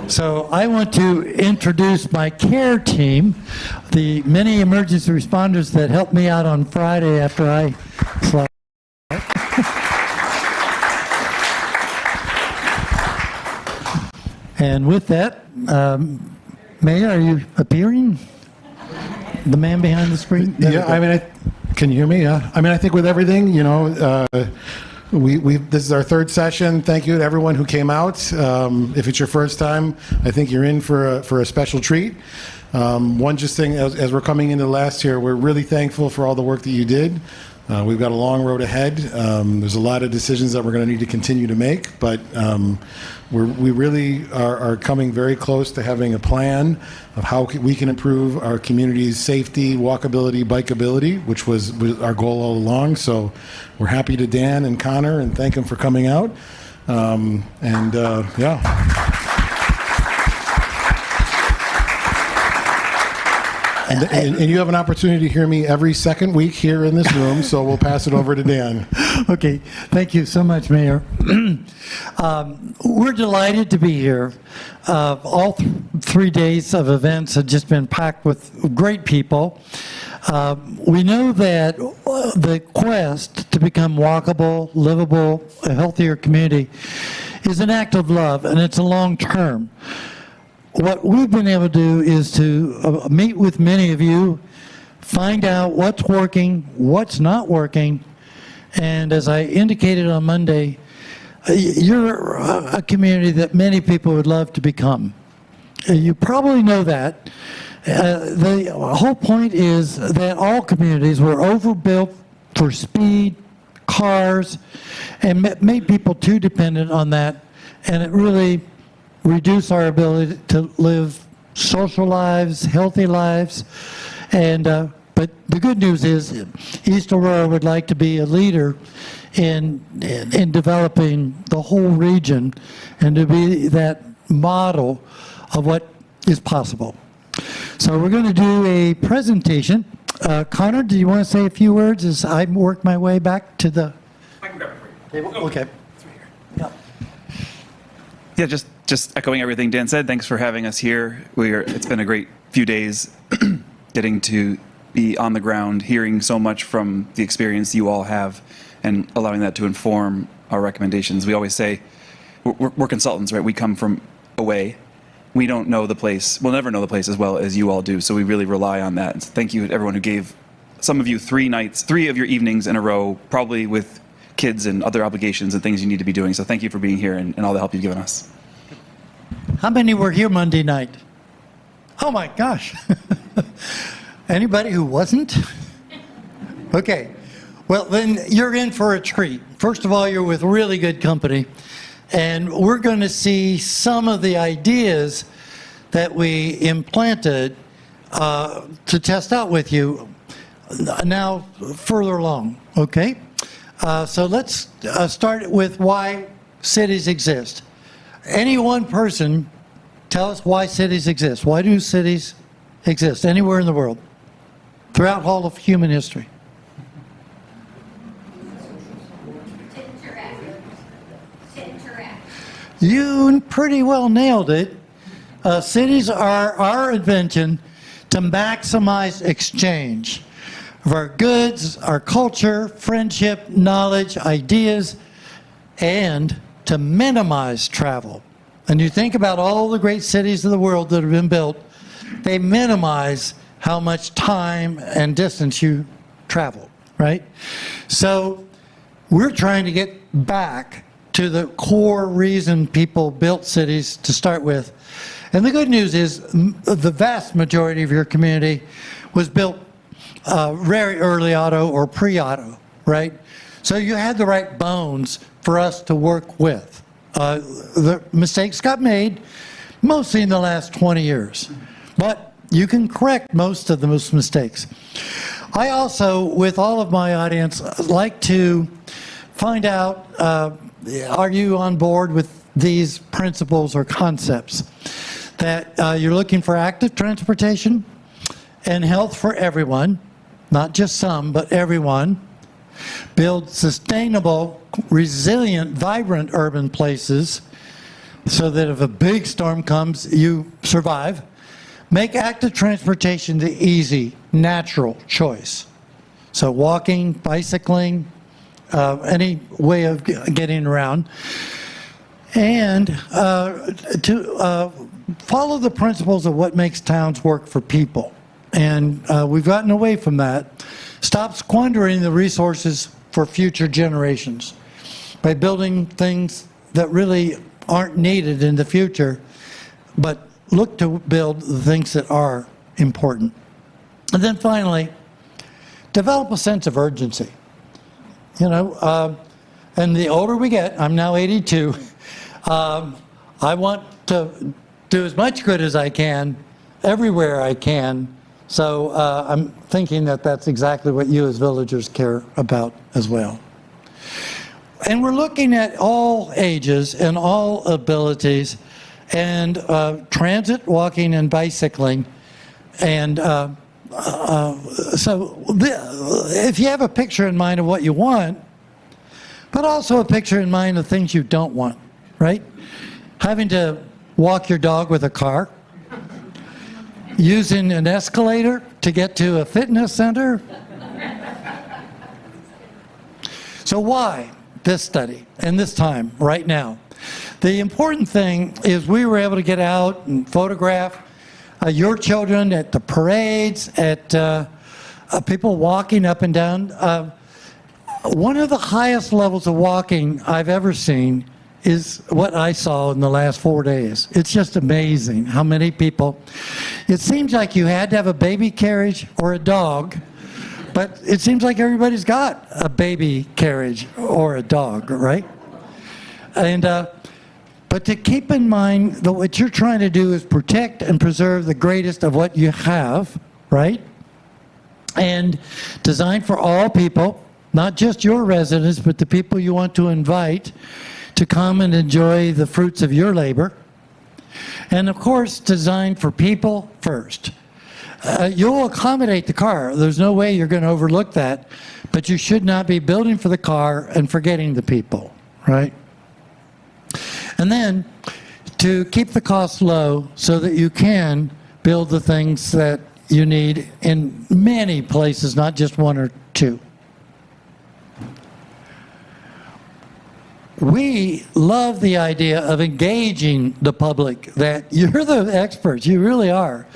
So I want to introduce my care team, the many emergency responders that helped me out on Friday after I slept. And with that, Mayor, are you appearing? The man behind the screen? Yeah, I mean, can you hear me? Yeah. I mean, I think with everything, you know, this is our third session. Thank you to everyone who came out. If it's your first time, I think you're in for a special treat. One just thing, as we're coming into last year, we're really thankful for all the work that you did. We've got a long road ahead. There's a lot of decisions that we're going to need to continue to make, but we really are coming very close to having a plan of how we can improve our community's safety, walkability, bikeability, which was our goal all along. So we're happy to Dan and Connor and thank them for coming out. Yeah. And you have an opportunity to hear me every second week here in this room, so we'll pass it over to Dan. Okay, thank you so much, Mayor. We're delighted to be here. All 3 days of events have just been packed with great people. We know that the quest to become walkable, livable, a healthier community is an act of love, and it's a long term. What we've been able to do is to meet with many of you, find out what's working, what's not working, and as I indicated on Monday, you're a community that many people would love to become. You probably know that. The whole point is that all communities were overbuilt for speed, cars, and made people too dependent on that, and it really reduce our ability to live social lives, healthy lives, and but the good news is East Aurora would like to be a leader in developing the whole region and to be that model of what is possible. So we're going to do a presentation. Connor, do you want to say a few words as I work my way back to the... I can grab it for you. Okay. It's right here. Yeah, just echoing everything Dan said, thanks for having us here. It's been a great few days getting to be on the ground, hearing so much from the experience you all have, and allowing that to inform our recommendations. We always say, we're consultants, right? We come from away. We don't know the place. We'll never know the place as well as you all do, so we really rely on that. And thank you to everyone who gave, some of you 3 of your evenings in a row, probably with kids and other obligations and things you need to be doing. So thank you for being here and all the help you've given us. How many were here Monday night? Oh my gosh. Anybody who wasn't? Okay. Well, then you're in for a treat. First of all, you're with really good company. And we're going to see some of the ideas that we implanted to test out with you now further along. Okay? So let's start with why cities exist. Any one person tell us why cities exist. Why do cities exist anywhere in the world throughout all of human history? You pretty well nailed it. Cities are our invention to maximize exchange of our goods, our culture, friendship, knowledge, ideas, and to minimize travel. And you think about all the great cities of the world that have been built, they minimize how much time and distance you travel, right? So we're trying to get back to the core reason people built cities to start with. And the good news is the vast majority of your community was built very early auto or pre-auto, right? So you had the right bones for us to work with. The mistakes got made mostly in the last 20 years, but you can correct most of those mistakes. I also, with all of my audience, like to find out, are you on board with these principles or concepts? That you're looking for active transportation and health for everyone, not just some, but everyone, Build sustainable, resilient, vibrant urban places so that if a big storm comes, you survive. Make active transportation the easy, natural choice. So walking, bicycling, any way of getting around. And to follow the principles of what makes towns work for people. And we've gotten away from that. Stop squandering the resources for future generations by building things that really aren't needed in the future, but look to build the things that are important. And then finally, develop a sense of urgency. You know, and the older we get, I'm now 82, I want to do as much good as I can, everywhere I can. So I'm thinking that that's exactly what you as villagers care about as well. And we're looking at all ages and all abilities, and transit, walking, and bicycling. And if you have a picture in mind of what you want, but also a picture in mind of things you don't want, right? Having to walk your dog with a car, using an escalator to get to a fitness center. So why this study and this time, right now? The important thing is we were able to get out and photograph your children at the parades, at people walking up and down. One of the highest levels of walking I've ever seen is what I saw in the last 4 days. It's just amazing how many people. It seems like you had to have a baby carriage or a dog, but it seems like everybody's got a baby carriage or a dog, right? And but to keep in mind that what you're trying to do is protect and preserve the greatest of what you have, right? And designed for all people, not just your residents, but the people you want to invite to come and enjoy the fruits of your labor. And of course, designed for people first. You'll accommodate the car. There's no way you're going to overlook that, but you should not be building for the car and forgetting the people, right? And then to keep the cost low so that you can build the things that you need in many places, not just one or two. We love the idea of engaging the public, that you're the experts, you really are.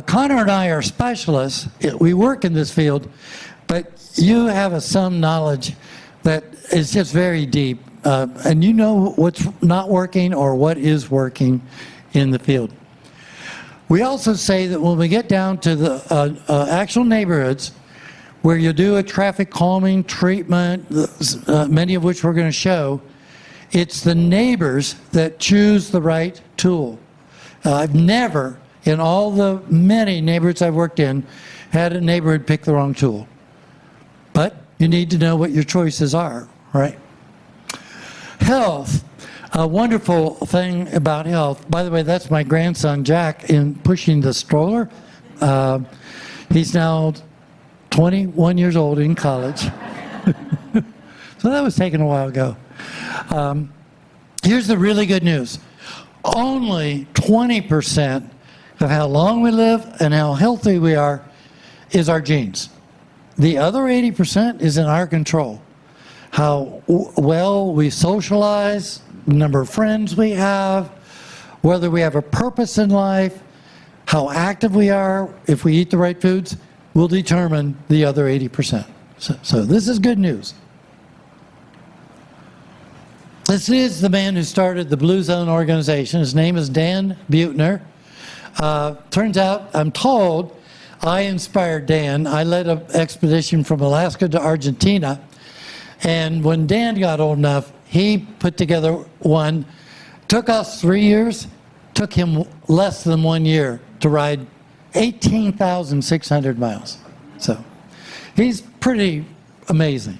Connor and I are specialists, we work in this field, but you have some knowledge that is just very deep, and you know what's not working or what is working in the field. We also say that when we get down to the actual neighborhoods, where you do a traffic calming treatment, many of which we're going to show, it's the neighbors that choose the right tool. I've never, in all the many neighborhoods I've worked in, had a neighborhood pick the wrong tool. But you need to know what your choices are, right? Health, a wonderful thing about health. By the way, that's my grandson, Jack, in pushing the stroller. He's now 21 years old in college. So that was taken a while ago. Here's the really good news. Only 20% of how long we live and how healthy we are is our genes. The other 80% is in our control. How well we socialize, the number of friends we have, whether we have a purpose in life, how active we are, if we eat the right foods, will determine the other 80%. So this is good news. This is the man who started the Blue Zone organization. His name is Dan Buettner. Turns out, I'm told, I inspired Dan. I led an expedition from Alaska to Argentina. And when Dan got old enough, he put together one. Took us 3 years, took him less than 1 year to ride 18,600 miles. So he's pretty amazing.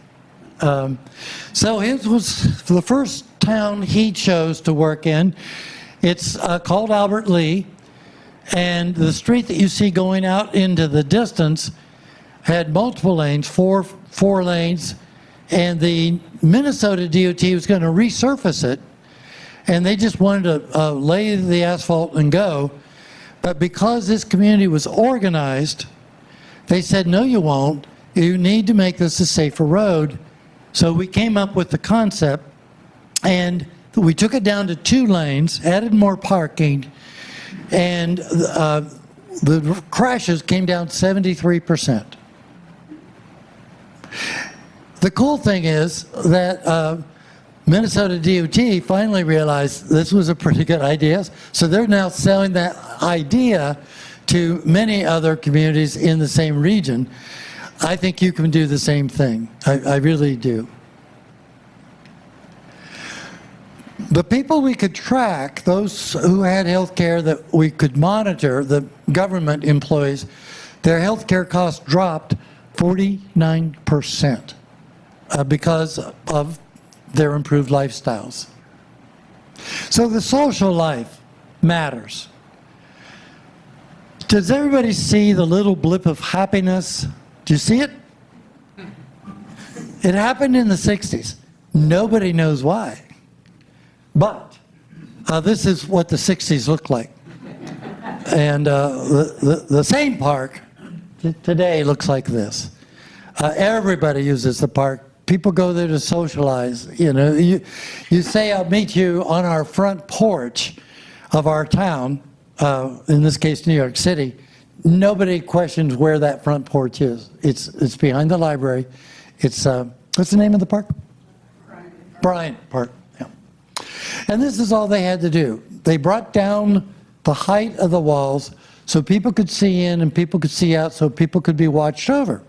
So his was the first town he chose to work in. It's called Albert Lea. And the street that you see going out into the distance had multiple lanes, four lanes, and the Minnesota DOT was going to resurface it, and they just wanted to lay the asphalt and go. But because this community was organized, they said, no, you won't. You need to make this a safer road. So we came up with the concept, and we took it down to 2 lanes, added more parking, and the crashes came down 73%. The cool thing is that Minnesota DOT finally realized this was a pretty good idea, so they're now selling that idea to many other communities in the same region. I think you can do the same thing. I really do. The people we could track, those who had health care that we could monitor, the government employees, their health care costs dropped 49% because of their improved lifestyles. So the social life matters. Does everybody see the little blip of happiness? Do you see it? It happened in the 60s. Nobody knows why. But this is what the 60s looked like. And the same park today looks like this. Everybody uses the park. People go there to socialize. You know, you say, I'll meet you on our front porch of our town, in this case, New York City. Nobody questions where that front porch is. It's behind the library. It's, what's the name of the park? Bryant Park. Yeah. And this is all they had to do. They brought down the height of the walls so people could see in and people could see out, so people could be watched over.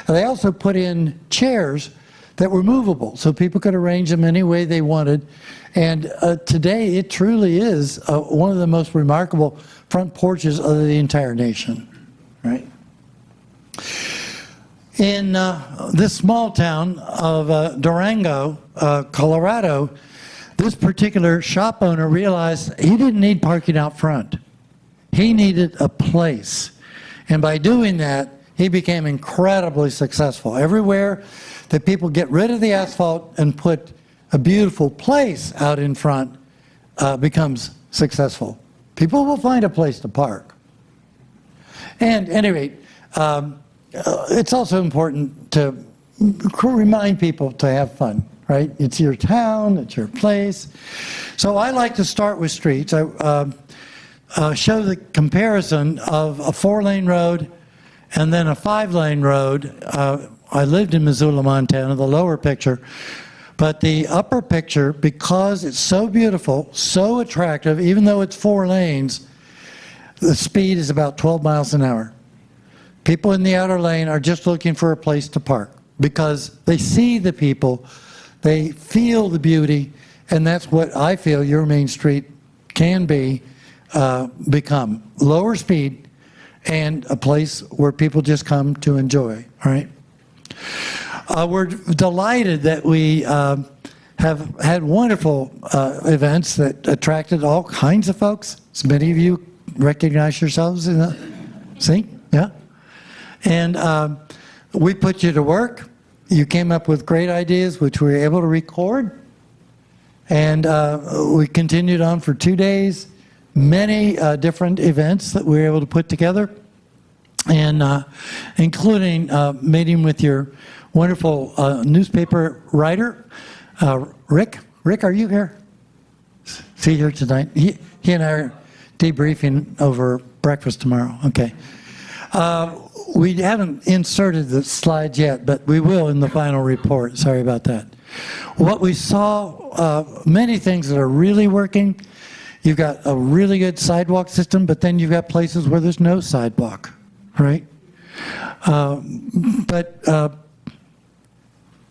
And they also put in chairs that were movable, so people could arrange them any way they wanted. And today, it truly is one of the most remarkable front porches of the entire nation, right? In this small town of Durango, Colorado, this particular shop owner realized he didn't need parking out front. He needed a place. And by doing that, he became incredibly successful. Everywhere that people get rid of the asphalt and put a beautiful place out in front becomes successful. People will find a place to park. And at any rate, it's also important to remind people to have fun, right? It's your town, it's your place. So I like to start with streets. I show the comparison of a 4-lane road and then a 5-lane road. I lived in Missoula, Montana, the lower picture. But the upper picture, because it's so beautiful, so attractive, even though it's 4 lanes, the speed is about 12 miles an hour. People in the outer lane are just looking for a place to park because they see the people, they feel the beauty, and that's what I feel your Main Street can become. Lower speed and a place where people just come to enjoy, all right? We're delighted that we have had wonderful events that attracted all kinds of folks. So many of you recognize yourselves in that. See? Yeah. And we put you to work. You came up with great ideas, which we were able to record. And we continued on for 2 days. Many different events that we were able to put together. And including meeting with your wonderful newspaper writer, Rick. Rick, are you here? Is he here tonight? He and I are debriefing over breakfast tomorrow. Okay. We haven't inserted the slides yet, but we will in the final report. Sorry about that. What we saw, many things that are really working. You've got a really good sidewalk system, but then you've got places where there's no sidewalk, right? But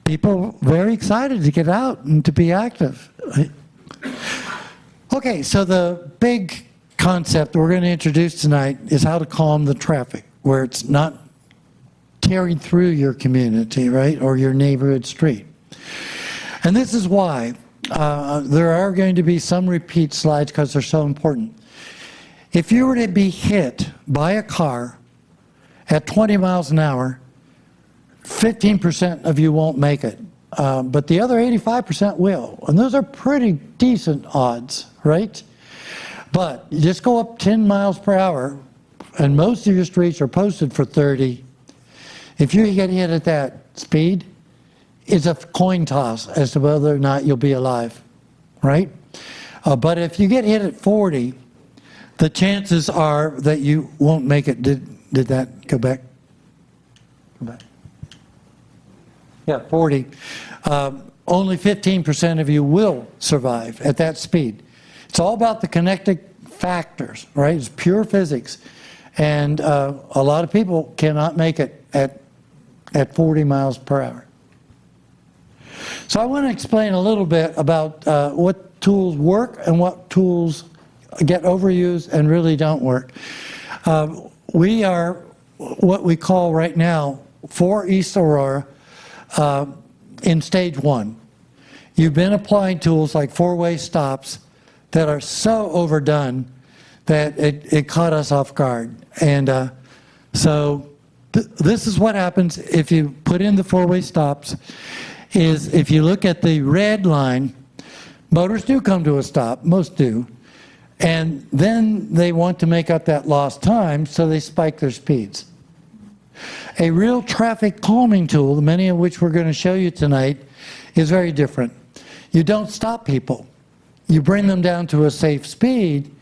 people very excited to get out and to be active. Right? Okay, so the big concept we're going to introduce tonight is how to calm the traffic, where it's not tearing through your community, right, or your neighborhood street. And this is why there are going to be some repeat slides because they're so important. If you were to be hit by a car at 20 miles an hour, 15% of you won't make it, but the other 85% will. And those are pretty decent odds, right? But you just go up 10 miles per hour, and most of your streets are posted for 30. If you get hit at that speed, it's a coin toss as to whether or not you'll be alive, right? But if you get hit at 40, the chances are that you won't make it. Did that go back? Go back. Yeah, 40. Only 15% of you will survive at that speed. It's all about the kinetic factors, right? It's pure physics. And a lot of people cannot make it at 40 miles per hour. So I want to explain a little bit about what tools work and what tools get overused and really don't work. We are what we call right now for East Aurora in stage 1. You've been applying tools like four-way stops that are so overdone that it caught us off guard. And so this is what happens if you put in the four-way stops, is if you look at the red line, motors do come to a stop, most do, and then they want to make up that lost time, so they spike their speeds. A real traffic calming tool, many of which we're going to show you tonight, is very different. You don't stop people. You bring them down to a safe speed,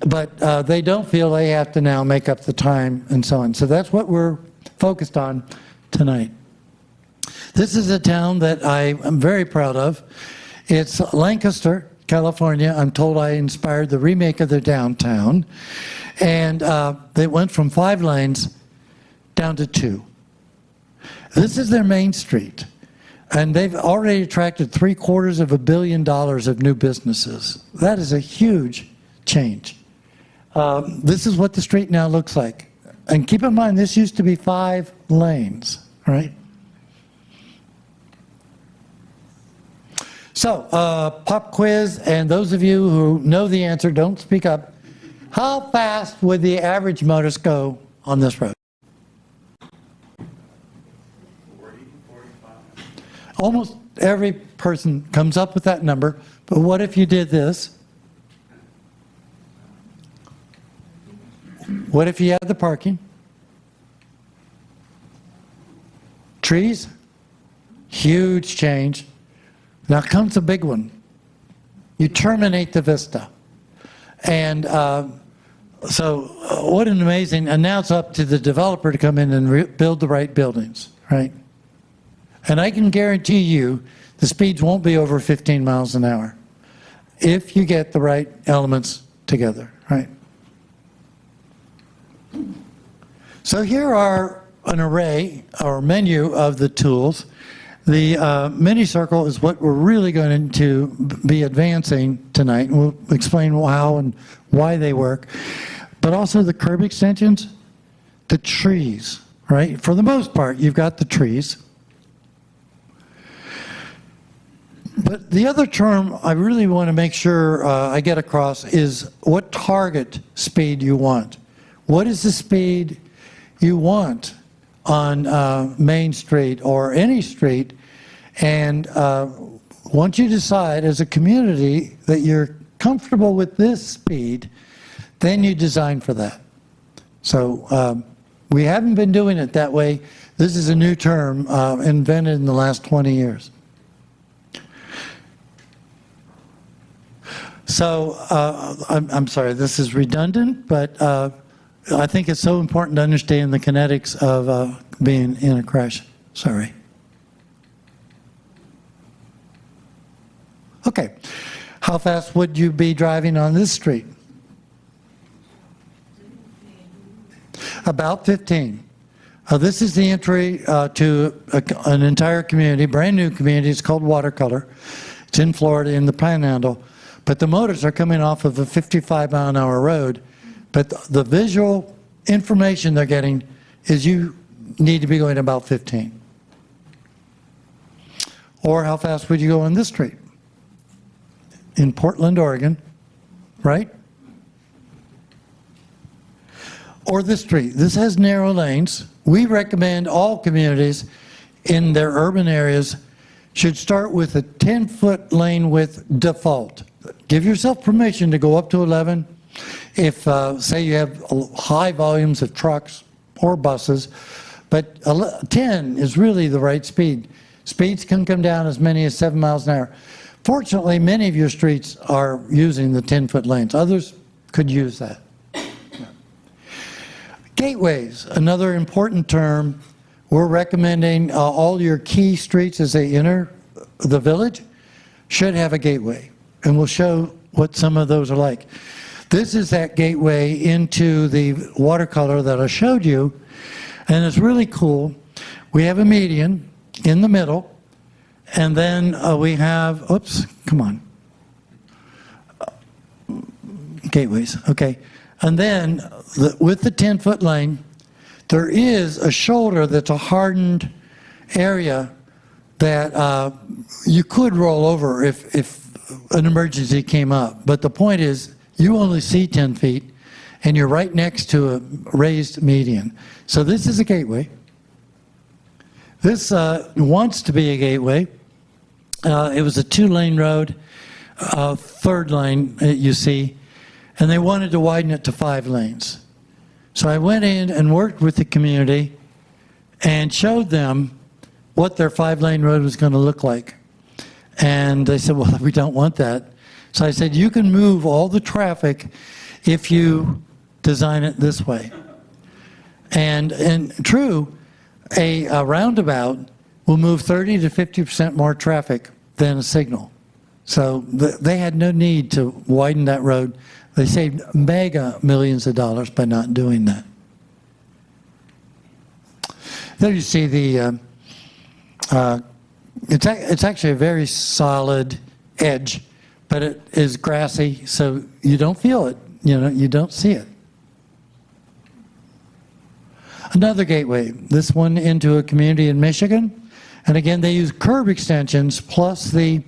but they don't feel they have to now make up the time and so on. So that's what we're focused on tonight. This is a town that I am very proud of. It's Lancaster, California. I'm told I inspired the remake of their downtown. And they went from 5 lanes down to 2. This is their main street. And they've already attracted $750 million of new businesses. That is a huge change. This is what the street now looks like. And keep in mind, this used to be 5 lanes, right? So, pop quiz, and those of you who know the answer, don't speak up. How fast would the average motorist go on this road? 40, 45. Almost every person comes up with that number, but what if you did this? What if you had the parking? Trees? Huge change. Now comes a big one. You terminate the vista. And what an amazing, and now it's up to the developer to come in and build the right buildings, right? And I can guarantee you the speeds won't be over 15 miles an hour if you get the right elements together, right? So here are an array or menu of the tools. The mini circle is what we're really going to be advancing tonight. And we'll explain how and why they work. But also the curb extensions, the trees, right? For the most part, you've got the trees. But the other term I really want to make sure I get across is what target speed you want. What is the speed you want on Main Street or any street? And once you decide as a community that you're comfortable with this speed, then you design for that. So we haven't been doing it that way. This is a new term invented in the last 20 years. So I'm sorry, this is redundant, but I think it's so important to understand the kinetics of being in a crash. Sorry. Okay, how fast would you be driving on this street? About 15. This is the entry to an entire community, brand new community. It's called Watercolor. It's in Florida in the Panhandle. But the motors are coming off of a 55-mile-an-hour road. But the visual information they're getting is you need to be going about 15. Or how fast would you go on this street? In Portland, Oregon, right? Or this street. This has narrow lanes. We recommend all communities in their urban areas should start with a 10-foot lane width default. Give yourself permission to go up to 11 if, say, you have high volumes of trucks or buses, but 10 is really the right speed. Speeds can come down as many as 7 miles an hour. Fortunately, many of your streets are using the 10-foot lanes. Others could use that. Gateways, another important term. We're recommending all your key streets as they enter the village should have a gateway, and we'll show what some of those are like. This is that gateway into the watercolor that I showed you, and it's really cool. We have a median in the middle, and then we have, oops, come on. Gateways, okay. And then with the 10-foot lane, there is a shoulder that's a hardened area that you could roll over if an emergency came up. But the point is, you only see 10 feet, and you're right next to a raised median. So this is a gateway. This wants to be a gateway. It was a 2-lane road, third lane you see, and they wanted to widen it to 5 lanes. So I went in and worked with the community and showed them what their 5-lane road was going to look like. And they said, well, we don't want that. So I said, you can move all the traffic if you design it this way. And true, a roundabout will move 30 to 50% more traffic than a signal. So they had no need to widen that road. They saved mega millions of dollars by not doing that. There you see the, it's actually a very solid edge, but it is grassy, so you don't feel it, you don't see it. Another gateway, this one into a community in Michigan, and again they use curb extensions plus the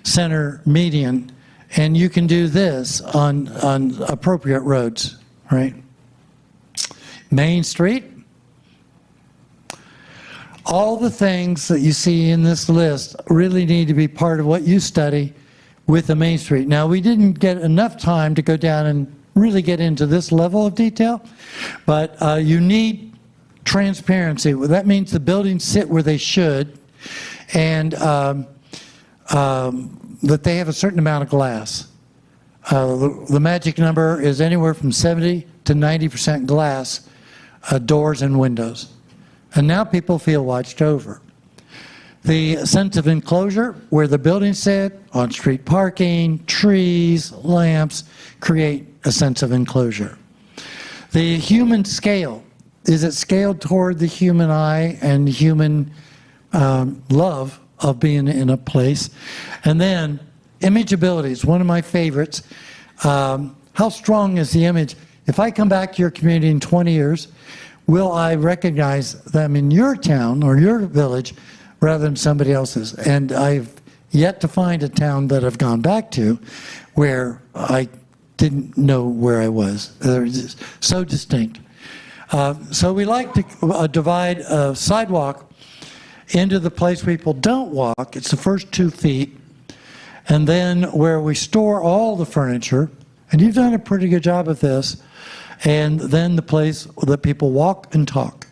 center median, and you can do this on appropriate roads, right? Main Street. All the things that you see in this list really need to be part of what you study with the Main Street. Now, we didn't get enough time to go down and really get into this level of detail, but you need transparency. Well, that means the buildings sit where they should, and that they have a certain amount of glass. The magic number is anywhere from 70 to 90% glass, doors and windows. And now people feel watched over. The sense of enclosure, where the buildings sit, on-street parking, trees, lamps, create a sense of enclosure. The human scale, is it scaled toward the human eye and human love of being in a place? And then imageability is one of my favorites. How strong is the image? If I come back to your community in 20 years, will I recognize them in your town or your village rather than somebody else's? And I've yet to find a town that I've gone back to where I didn't know where I was. They're just so distinct. So we like to divide a sidewalk into the place people don't walk. It's the first 2 feet. And then where we store all the furniture, and you've done a pretty good job of this, and then the place that people walk and talk.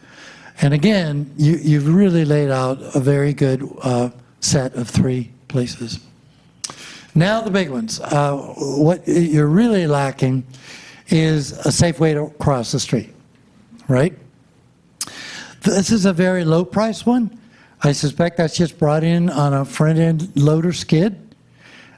And again, you've really laid out a very good set of 3 places. Now the big ones. What you're really lacking is a safe way to cross the street, right? This is a very low price one. I suspect that's just brought in on a front-end loader skid.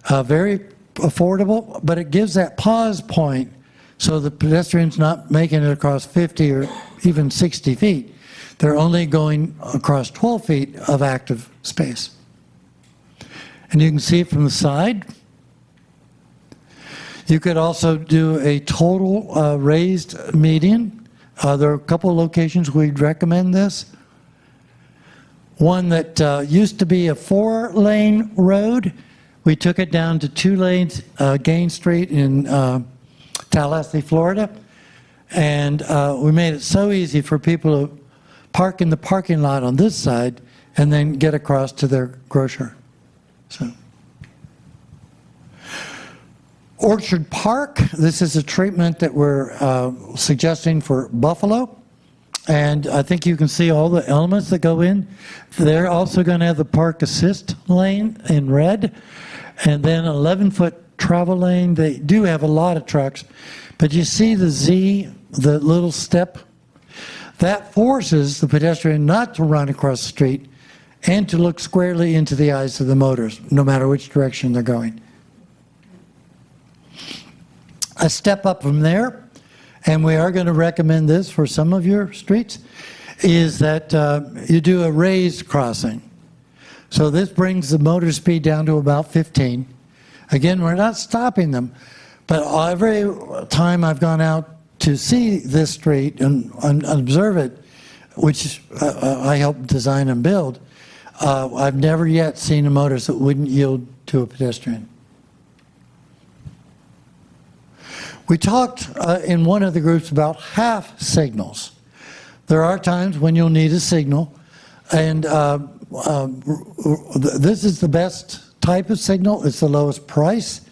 Very affordable, but it gives that pause point so the pedestrian's not making it across 50 or even 60 feet. They're only going across 12 feet of active space. And you can see it from the side. You could also do a total raised median. There are a couple of locations we'd recommend this. One that used to be a 4-lane road. We took it down to 2 lanes, Gaines Street in Tallahassee, Florida. And we made it so easy for people to park in the parking lot on this side and then get across to their grocer. So. Orchard Park, this is a treatment that we're suggesting for buffalo. And I think you can see all the elements that go in. They're also going to have the park assist lane in red, and then 11-foot travel lane. They do have a lot of trucks, but you see the Z, the little step? That forces the pedestrian not to run across the street and to look squarely into the eyes of the motorists, no matter which direction they're going. A step up from there, and we are going to recommend this for some of your streets, is that you do a raised crossing. So this brings the motor speed down to about 15. Again, we're not stopping them, but every time I've gone out to see this street and observe it, which I helped design and build, I've never yet seen a motorist that wouldn't yield to a pedestrian. We talked in one of the groups about half signals. There are times when you'll need a signal, and this is the best type of signal. It's the lowest price,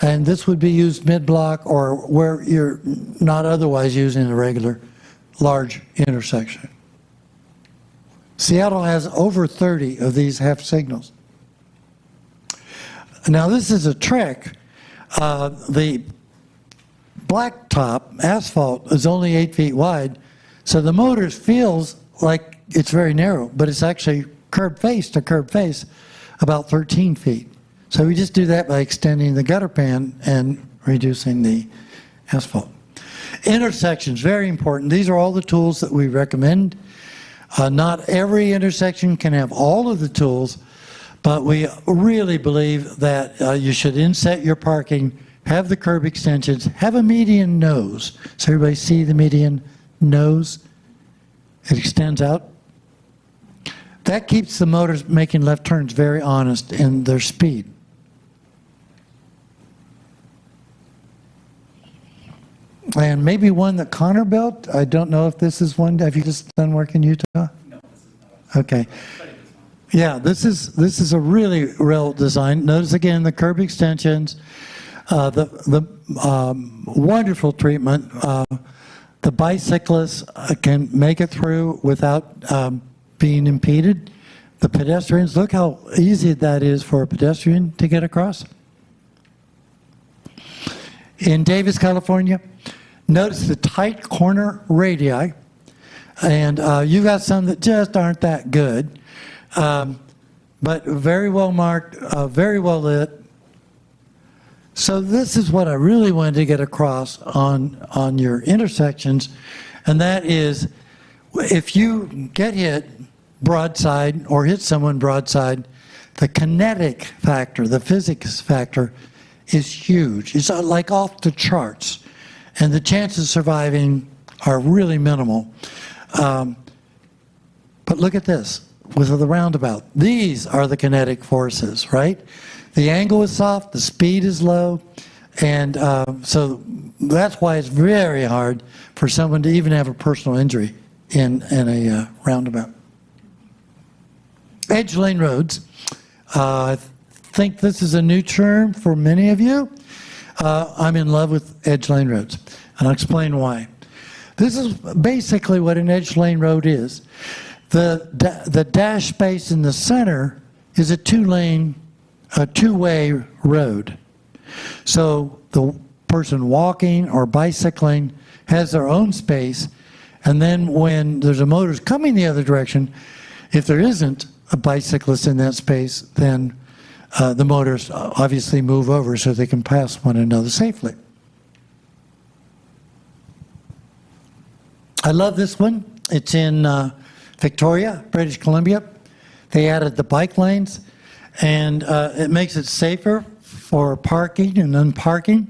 and this would be used mid-block or where you're not otherwise using a regular large intersection. Seattle has over 30 of these half signals. Now this is a trick. The blacktop asphalt is only 8 feet wide, so the motorist feels like it's very narrow, but it's actually curb face to curb face about 13 feet. So we just do that by extending the gutter pan and reducing the asphalt. Intersections, very important. These are all the tools that we recommend. Not every intersection can have all of the tools, but we really believe that you should inset your parking, have the curb extensions, have a median nose. So everybody see the median nose? It extends out. That keeps the motors making left turns very honest in their speed. And maybe one that Connor built. I don't know if this is one. Have you just done work in Utah? No, this is not. Okay. Yeah, this is a really real design. Notice again the curb extensions. The wonderful treatment. The bicyclists can make it through without being impeded. The pedestrians, look how easy that is for a pedestrian to get across. In Davis, California, notice the tight corner radii, and you've got some that just aren't that good, but very well marked, very well lit. So this is what I really wanted to get across on your intersections, and that is if you get hit broadside or hit someone broadside, the kinetic factor, the physics factor is huge. It's like off the charts, and the chances of surviving are really minimal. But look at this with the roundabout. These are the kinetic forces, right? The angle is soft, the speed is low, and so that's why it's very hard for someone to even have a personal injury in a roundabout. Edge lane roads. I think this is a new term for many of you. I'm in love with edge lane roads, and I'll explain why. This is basically what an edge lane road is. The dash space in the center is a two-way road. So the person walking or bicycling has their own space, and then when there's a motorist coming the other direction, if there isn't a bicyclist in that space, then the motorists obviously move over so they can pass one another safely. I love this one. It's in Victoria, British Columbia. They added the bike lanes, and it makes it safer for parking and unparking.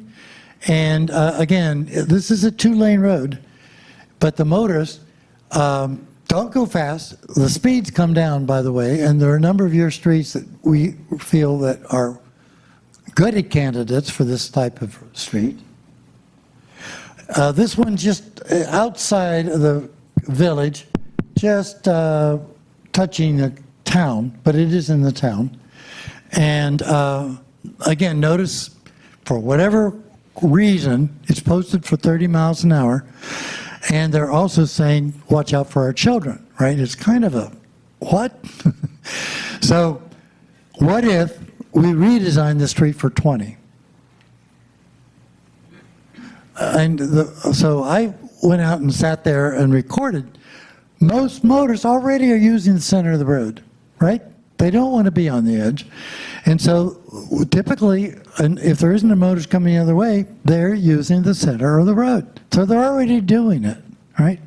And again, this is a two-lane road, but the motorists don't go fast. The speeds come down, by the way, and there are a number of your streets that we feel that are good candidates for this type of street. This one just outside of the village, just touching the town, but it is in the town. And again, notice for whatever reason, it's posted for 30 miles an hour. And they're also saying, watch out for our children, right? It's kind of a, what? So what if we redesign the street for 20? So I went out and sat there and recorded. Most motorists already are using the center of the road, right? They don't want to be on the edge. And so typically, and if there isn't a motorist coming the other way, they're using the center of the road. So they're already doing it, right?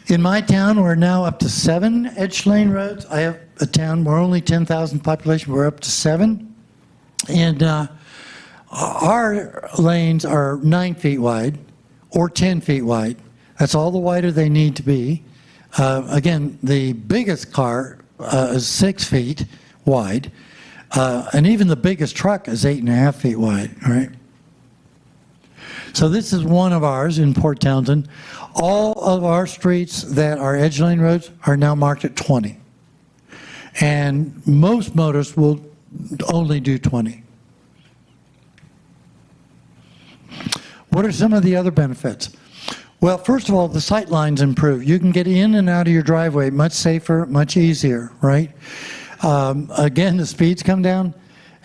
In my town, we're now up to 7 edge lane roads. I have a town, we're only 10,000 population, we're up to 7. And our lanes are 9 feet wide or 10 feet wide. That's all the wider they need to be. Again, the biggest car is 6 feet wide, and even the biggest truck is 8.5 feet wide, right? So this is one of ours in Port Townsend. All of our streets that are edge lane roads are now marked at 20. And most motorists will only do 20. What are some of the other benefits? Well, first of all, the sight lines improve. You can get in and out of your driveway much safer, much easier, right? Again, the speeds come down,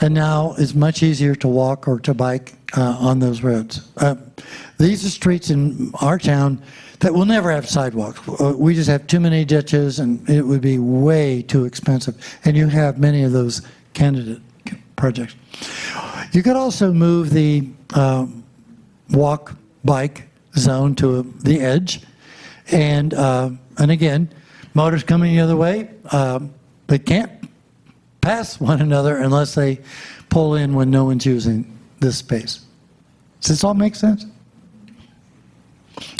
and now it's much easier to walk or to bike on those roads. These are streets in our town that will never have sidewalks. We just have too many ditches, and it would be way too expensive. And you have many of those candidate projects. You could also move the walk, bike zone to the edge, and again, motors coming the other way, they can't pass one another unless they pull in when no one's using this space. Does this all make sense?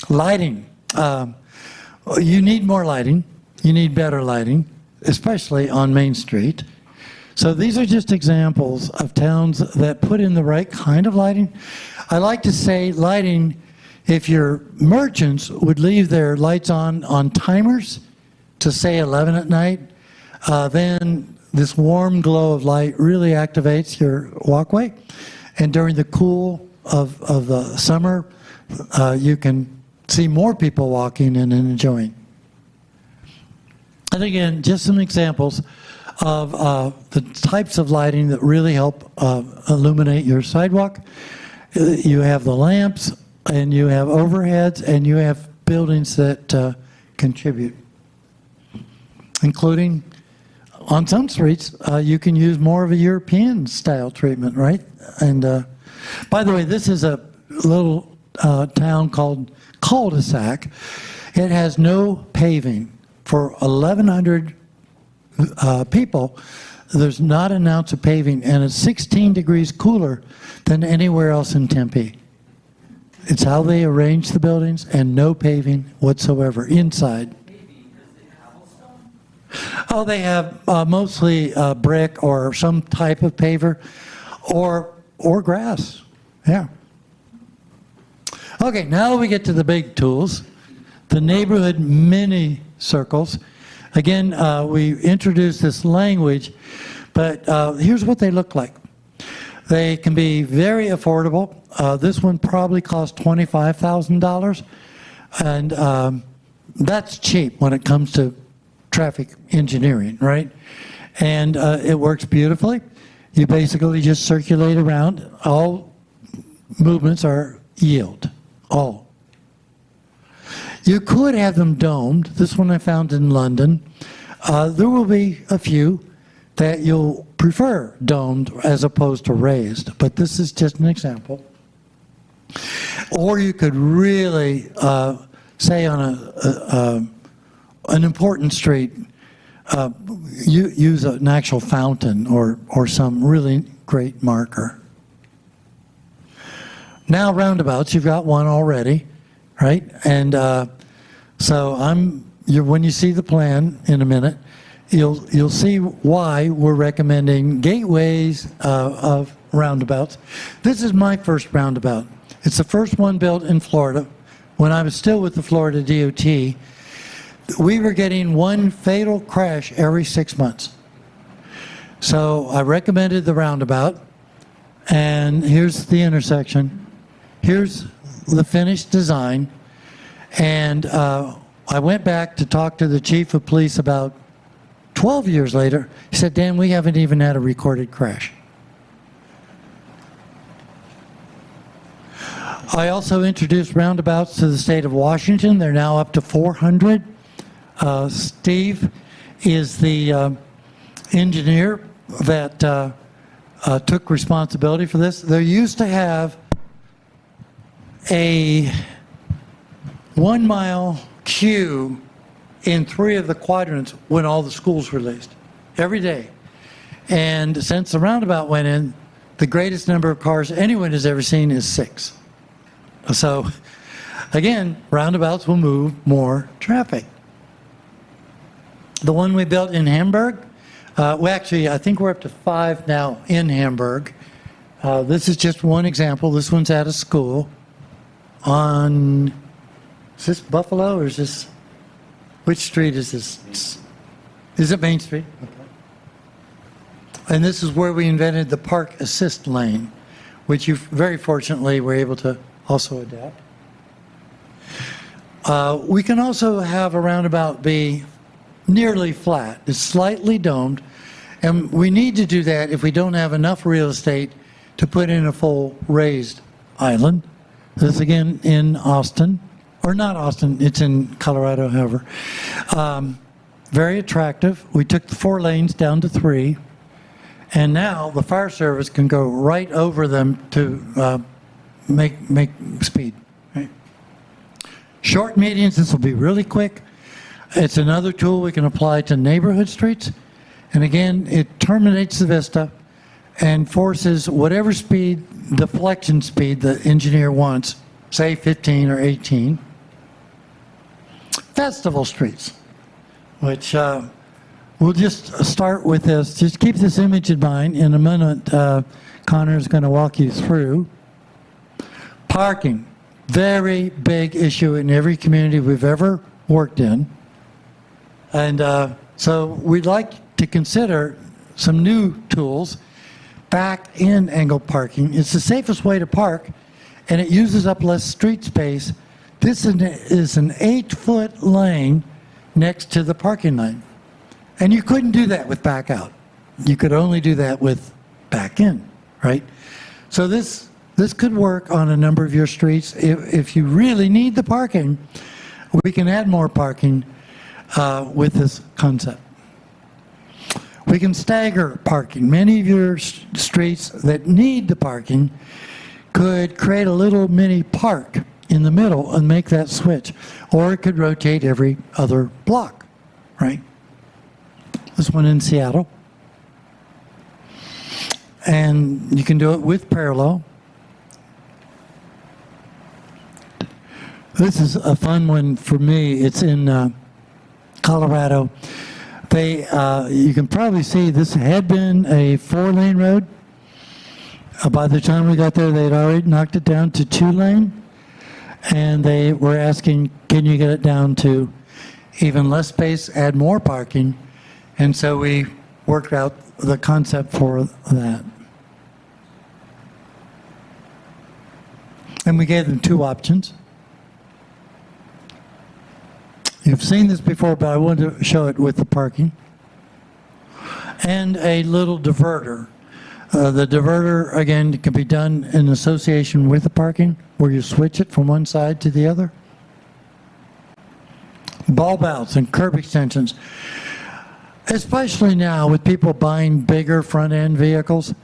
Lighting. You need more lighting. You need better lighting, especially on Main Street. So these are just examples of towns that put in the right kind of lighting. I like to say lighting, if your merchants would leave their lights on timers to say 11 at night, then this warm glow of light really activates your walkway. And during the cool of the summer, you can see more people walking and enjoying. And again, just some examples of the types of lighting that really help illuminate your sidewalk. You have the lamps, and you have overheads, and you have buildings that contribute, including on some streets, you can use more of a European style treatment, right? And by the way, this is a little town called Cul-de-sac. It has no paving. For 1,100 people, there's not an ounce of paving, and it's 16 degrees cooler than anywhere else in Tempe. It's how they arrange the buildings, and no paving whatsoever inside. Oh, they have mostly brick or some type of paver, or grass. Yeah. Okay, now we get to the big tools, the neighborhood mini circles. Again, we introduced this language, but here's what they look like. They can be very affordable. This one probably cost $25,000, and that's cheap when it comes to traffic engineering, right? And it works beautifully. You basically just circulate around. All movements are yield, all. You could have them domed. This one I found in London. There will be a few that you'll prefer domed as opposed to raised, but this is just an example. Or you could really, say on an important street, use an actual fountain or some really great marker. Now roundabouts, you've got one already, right? And so when you see the plan in a minute, you'll see why we're recommending gateways of roundabouts. This is my first roundabout. It's the first one built in Florida when I was still with the Florida DOT. we were getting one fatal crash every 6 months. So I recommended the roundabout, and here's the intersection. Here's the finished design, and I went back to talk to the chief of police about 12 years later. He said, Dan, we haven't even had a recorded crash. I also introduced roundabouts to the state of Washington. They're now up to 400. Steve is the engineer that took responsibility for this. They used to have a 1 mile queue in 3 of the quadrants when all the schools were released, every day. And since the roundabout went in, the greatest number of cars anyone has ever seen is 6. So, again, roundabouts will move more traffic. The one we built in Hamburg, I think we're up to 5 now in Hamburg. This is just one example. This one's at a school on, is this Buffalo or is this, which street is this? Is it Main Street? Okay. And this is where we invented the park assist lane, which you very fortunately were able to also adapt. We can also have a roundabout be nearly flat. It's slightly domed, and we need to do that if we don't have enough real estate to put in a full raised island. This is again in Austin, or not Austin, it's in Colorado, however. Very attractive. We took the 4 lanes down to 3, and now the fire service can go right over them to make speed. Right? Short medians, this will be really quick. It's another tool we can apply to neighborhood streets. And again, it terminates the vista and forces whatever speed, deflection speed the engineer wants, say 15 or 18. Festival streets, which we'll just start with this. Just keep this image in mind. In a minute, Connor is going to walk you through. Parking, very big issue in every community we've ever worked in. And so we'd like to consider some new tools back in angled parking. It's the safest way to park, and it uses up less street space. This is an 8-foot lane next to the parking lane. And you couldn't do that with back out. You could only do that with back in, right? So this could work on a number of your streets. If you really need the parking, we can add more parking with this concept. We can stagger parking. Many of your streets that need the parking could create a little mini park in the middle and make that switch. Or it could rotate every other block, right? This one in Seattle. And you can do it with parallel. This is a fun one for me. It's in Colorado. You can probably see this had been a 4-lane road. By the time we got there, they'd already knocked it down to 2-lane. And they were asking, can you get it down to even less space, add more parking? And so we worked out the concept for that. And we gave them 2 options. You've seen this before, but I wanted to show it with the parking. And a little diverter. The diverter, again, can be done in association with the parking, where you switch it from one side to the other. Bulb outs and curb extensions. Especially now with people buying bigger front-end vehicles,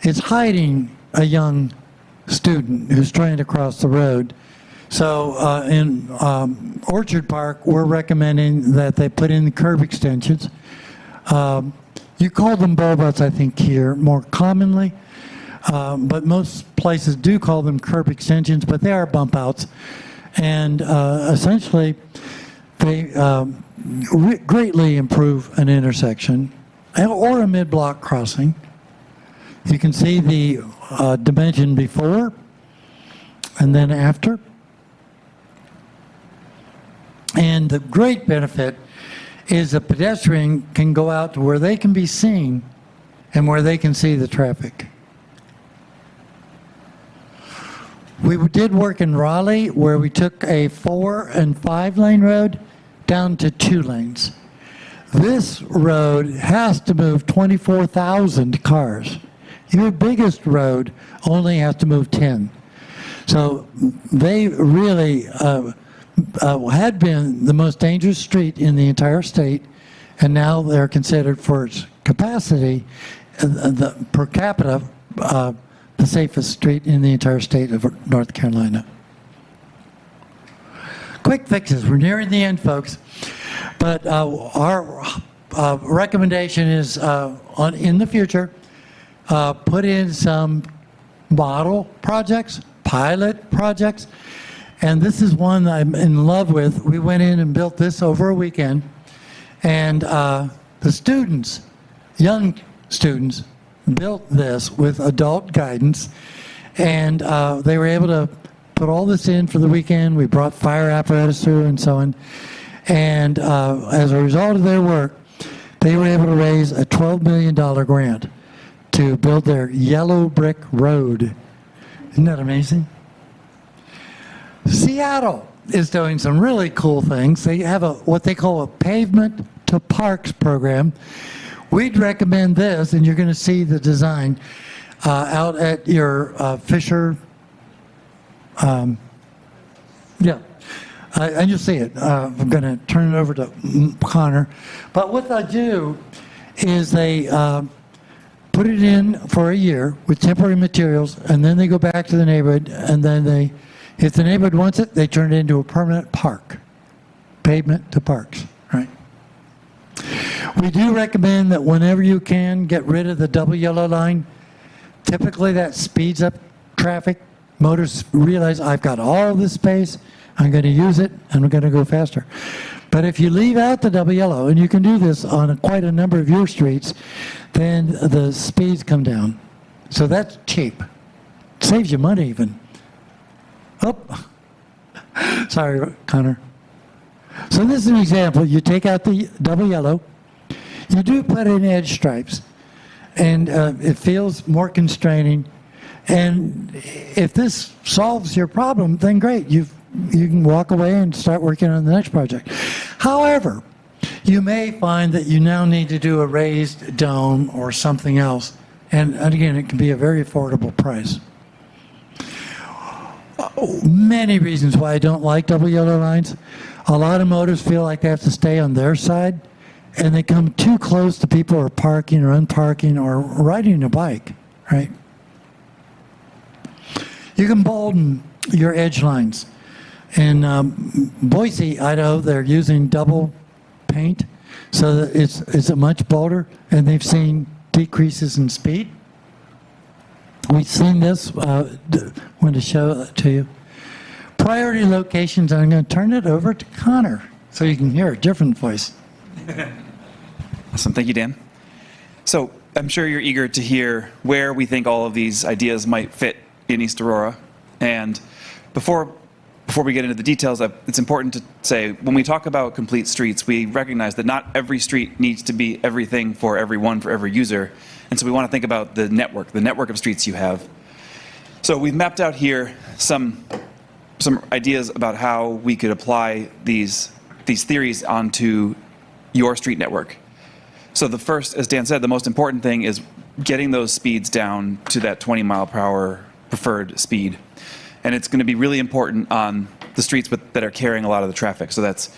it's hiding a young student who's trying to cross the road. So in Orchard Park, we're recommending that they put in the curb extensions. You call them bulb outs, I think, here more commonly, but most places do call them curb extensions, but they are bump outs. And essentially, they greatly improve an intersection or a mid-block crossing. You can see the dimension before and then after. And the great benefit is a pedestrian can go out to where they can be seen and where they can see the traffic. We did work in Raleigh where we took a 4 and 5 lane road down to 2 lanes. This road has to move 24,000 cars. Your biggest road only has to move 10. So they really had been the most dangerous street in the entire state, and now they're considered for its capacity, per capita, the safest street in the entire state of North Carolina. Quick fixes. We're nearing the end, folks. But our recommendation is in the future, put in some model projects, pilot projects. And this is one I'm in love with. We went in and built this over a weekend. And the students, young students, built this with adult guidance, and they were able to put all this in for the weekend. We brought fire apparatus through and so on. And as a result of their work, they were able to raise a $12 million grant to build their yellow brick road. Isn't that amazing? Seattle is doing some really cool things. They have what they call a pavement to parks program. We'd recommend this, and you're going to see the design out at your Fisher. And you'll see it. I'm going to turn it over to Connor. But what they do is they put it in for a year with temporary materials, and then they go back to the neighborhood, and then if the neighborhood wants it, they turn it into a permanent park. Pavement to parks, right? We do recommend that whenever you can, get rid of the double yellow line. Typically that speeds up traffic. Motorists realize I've got all this space, I'm going to use it, and I'm going to go faster. But if you leave out the double yellow, and you can do this on quite a number of your streets, then the speeds come down. So that's cheap. Saves you money even. Oh, sorry, Connor. So this is an example. You take out the double yellow. You do put in edge stripes, and it feels more constraining. And if this solves your problem, then great. You can walk away and start working on the next project. However, you may find that you now need to do a raised dome or something else. And again, it can be a very affordable price. Many reasons why I don't like double yellow lines. A lot of motorists feel like they have to stay on their side, and they come too close to people who are parking or unparking or riding a bike, right? You can bolden your edge lines. In Boise, Idaho, they're using double paint so that it's a much bolder, and they've seen decreases in speed. We've seen this. Want to show it to you. Priority locations, I'm going to turn it over to Connor so you can hear a different voice. Awesome. Thank you, Dan. So I'm sure you're eager to hear where we think all of these ideas might fit in East Aurora. And before we get into the details, it's important to say when we talk about complete streets, we recognize that not every street needs to be everything for everyone, for every user. And so we want to think about the network of streets you have. So we've mapped out here some ideas about how we could apply these theories onto your street network. So the first, as Dan said, the most important thing is getting those speeds down to that 20 mile per hour preferred speed. And it's going to be really important on the streets that are carrying a lot of the traffic. So that's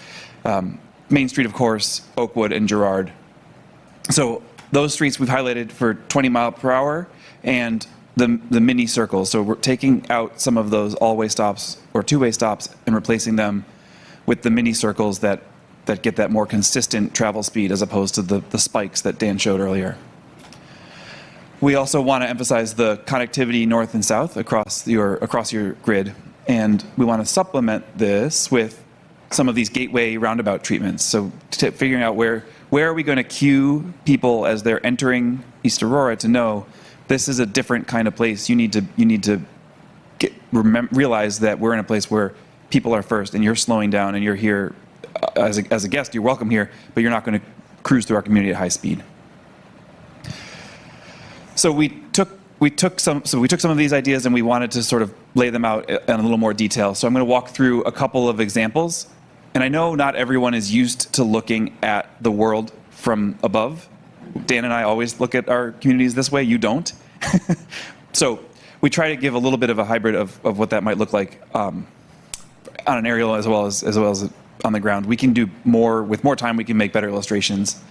Main Street, of course, Oakwood, and Girard. So those streets we've highlighted for 20 mile per hour and the mini circles. So we're taking out some of those all-way stops or two-way stops and replacing them with the mini circles that get that more consistent travel speed as opposed to the spikes that Dan showed earlier. We also want to emphasize the connectivity north and south across your grid, and we want to supplement this with some of these gateway roundabout treatments. So figuring out where are we going to cue people as they're entering East Aurora to know this is a different kind of place. You need to realize that we're in a place where people are first, and you're slowing down, and you're here as a guest, you're welcome here, but you're not going to cruise through our community at high speed. So we took some of these ideas and we wanted to sort of lay them out in a little more detail. So I'm going to walk through a couple of examples. And I know not everyone is used to looking at the world from above. Dan and I always look at our communities this way. You don't. So we try to give a little bit of a hybrid of what that might look like on an aerial as well as on the ground. We can do more with more time. We can make better illustrations.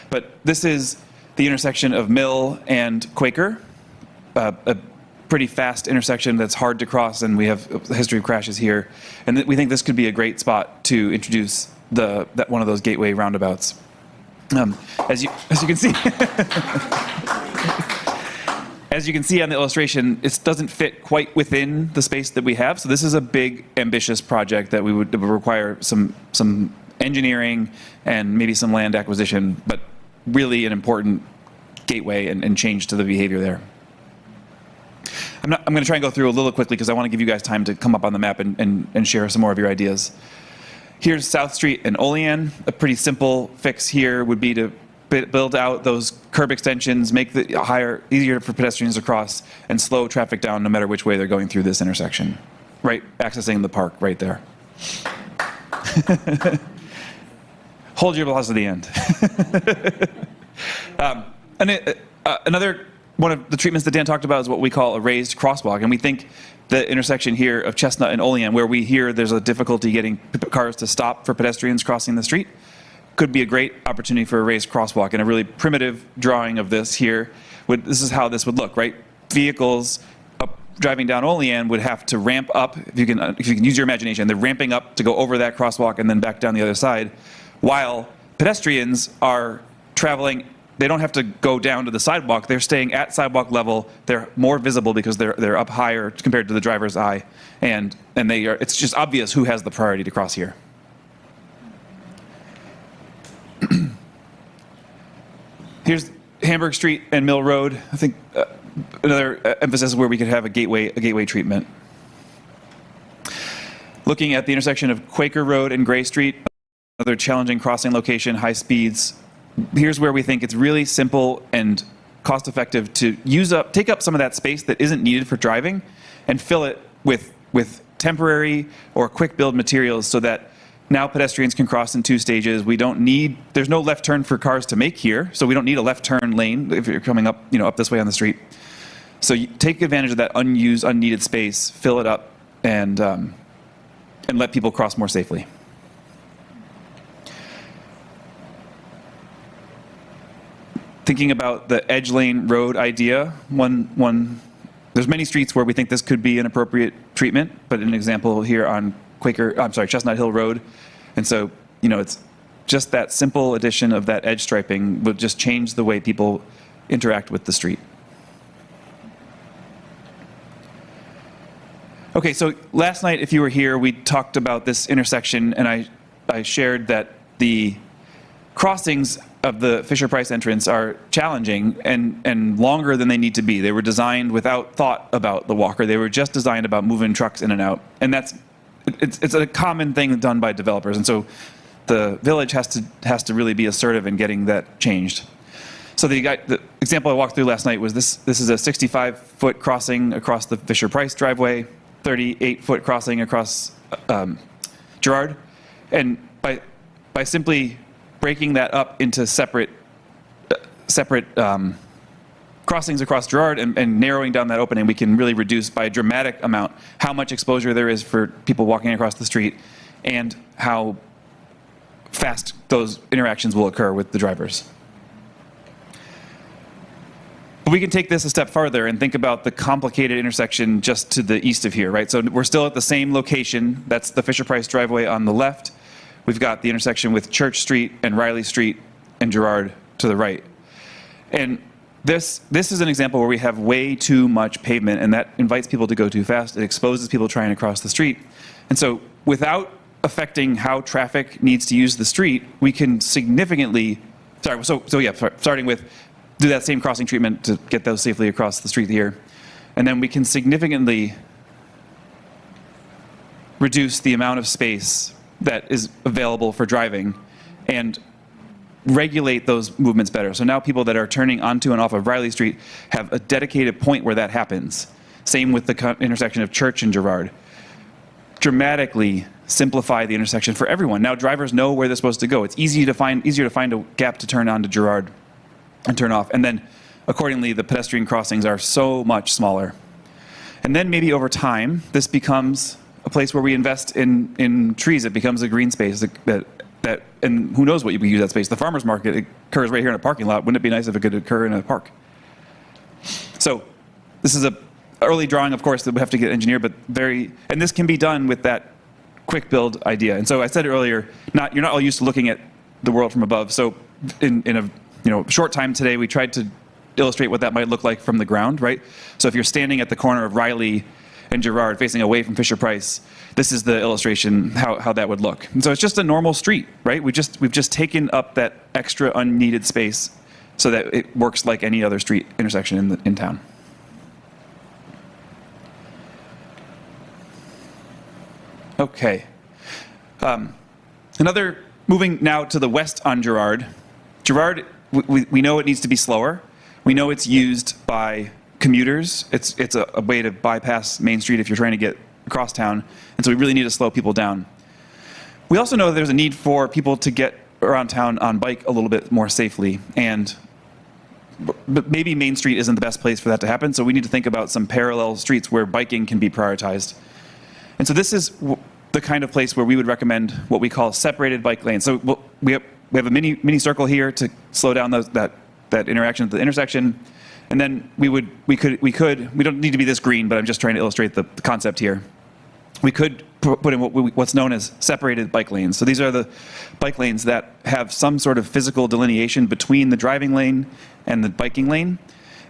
But this is the intersection of Mill and Quaker, a pretty fast intersection that's hard to cross, and we have a history of crashes here. And we think this could be a great spot to introduce that one of those gateway roundabouts. As you can see, as you can see on the illustration, it doesn't fit quite within the space that we have. So this is a big, ambitious project that would require some engineering and maybe some land acquisition, but really an important gateway and change to the behavior there. I'm going to try and go through a little quickly because I want to give you guys time to come up on the map and share some more of your ideas. Here's South Street and Olean. A pretty simple fix here would be to build out those curb extensions, make the easier for pedestrians to cross, and slow traffic down no matter which way they're going through this intersection. Right, accessing the park right there. Hold your applause to the end. Another one of the treatments that Dan talked about is what we call a raised crosswalk. And we think the intersection here of Chestnut and Olean, where we hear there's a difficulty getting cars to stop for pedestrians crossing the street, could be a great opportunity for a raised crosswalk. And a really primitive drawing of this here, this is how this would look, right? Vehicles driving down Olean would have to ramp up, if you can use your imagination, they're ramping up to go over that crosswalk and then back down the other side, while pedestrians are traveling. They don't have to go down to the sidewalk. They're staying at sidewalk level. They're more visible because they're up higher compared to the driver's eye, and it's just obvious who has the priority to cross here. Here's Hamburg Street and Mill Road. I think another emphasis where we could have a gateway treatment. Looking at the intersection of Quaker Road and Gray Street, another challenging crossing location, high speeds. Here's where we think it's really simple and cost effective to take up some of that space that isn't needed for driving and fill it with temporary or quick build materials so that now pedestrians can cross in 2 stages. There's no left turn for cars to make here, so we don't need a left turn lane if you're coming up, up this way on the street. So you take advantage of that unneeded space, fill it up, and let people cross more safely. Thinking about the edge lane road idea, there's many streets where we think this could be an appropriate treatment, but an example here on Chestnut Hill Road. And so, it's just that simple addition of that edge striping would just change the way people interact with the street. Okay, so last night, if you were here, we talked about this intersection, and I shared that the crossings of the Fisher-Price entrance are challenging and longer than they need to be. They were designed without thought about the walker. They were just designed about moving trucks in and out. And it's a common thing done by developers. And so the village has to really be assertive in getting that changed. So the example I walked through last night was this is a 65-foot crossing across the Fisher-Price driveway, 38-foot crossing across Girard. And by simply breaking that up into separate crossings across Girard and narrowing down that opening, we can really reduce by a dramatic amount how much exposure there is for people walking across the street and how fast those interactions will occur with the drivers. But we can take this a step farther and think about the complicated intersection just to the east of here, right? So we're still at the same location. That's the Fisher-Price driveway on the left. We've got the intersection with Church Street and Riley Street and Girard to the right. And this is an example where we have way too much pavement, and that invites people to go too fast. It exposes people trying to cross the street. And so without affecting how traffic needs to use the street, we can significantly, starting with do that same crossing treatment to get those safely across the street here. And then we can significantly reduce the amount of space that is available for driving and regulate those movements better. So now people that are turning onto and off of Riley Street have a dedicated point where that happens. Same with the intersection of Church and Girard. Dramatically simplify the intersection for everyone. Now drivers know where they're supposed to go. It's easier to find a gap to turn onto Girard and turn off. And then accordingly, the pedestrian crossings are so much smaller. And then maybe over time, this becomes a place where we invest in trees. It becomes a green space and who knows what you could use that space. The farmer's market occurs right here in a parking lot. Wouldn't it be nice if it could occur in a park? So this is a early drawing, of course, that we have to get engineered, but and this can be done with that quick build idea. And so I said earlier, you're not all used to looking at the world from above. So in a short time today, we tried to illustrate what that might look like from the ground, right? So if you're standing at the corner of Riley and Girard facing away from Fisher Price, this is the illustration how that would look. And so it's just a normal street, right? We've just taken up that extra unneeded space so that it works like any other street intersection in town. Okay. Moving now to the west on Girard. Girard, we know it needs to be slower. We know it's used by commuters. It's a way to bypass Main Street if you're trying to get across town. And so we really need to slow people down. We also know that there's a need for people to get around town on bike a little bit more safely. But maybe Main Street isn't the best place for that to happen. So we need to think about some parallel streets where biking can be prioritized. And so this is the kind of place where we would recommend what we call separated bike lanes. So we have a mini circle here to slow down that interaction at the intersection. And then we don't need to be this green, but I'm just trying to illustrate the concept here. We could put in what's known as separated bike lanes. So these are the bike lanes that have some sort of physical delineation between the driving lane and the biking lane.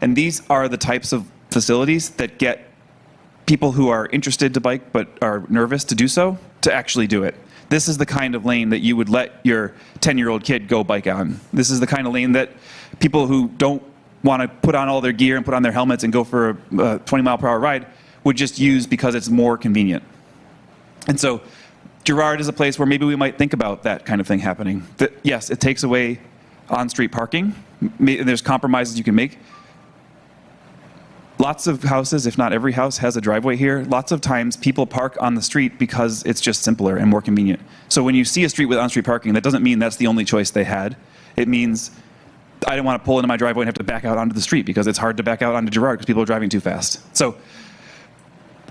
And these are the types of facilities that get people who are interested to bike but are nervous to do so to actually do it. This is the kind of lane that you would let your 10-year-old kid go bike on. This is the kind of lane that people who don't want to put on all their gear and put on their helmets and go for a 20-mile-per-hour ride would just use because it's more convenient. And so Girard is a place where maybe we might think about that kind of thing happening. Yes, it takes away on-street parking. There's compromises you can make. Lots of houses, if not every house, has a driveway here. Lots of times people park on the street because it's just simpler and more convenient. So when you see a street with on-street parking, that doesn't mean that's the only choice they had. It means I didn't want to pull into my driveway and have to back out onto the street because it's hard to back out onto Girard because people are driving too fast. So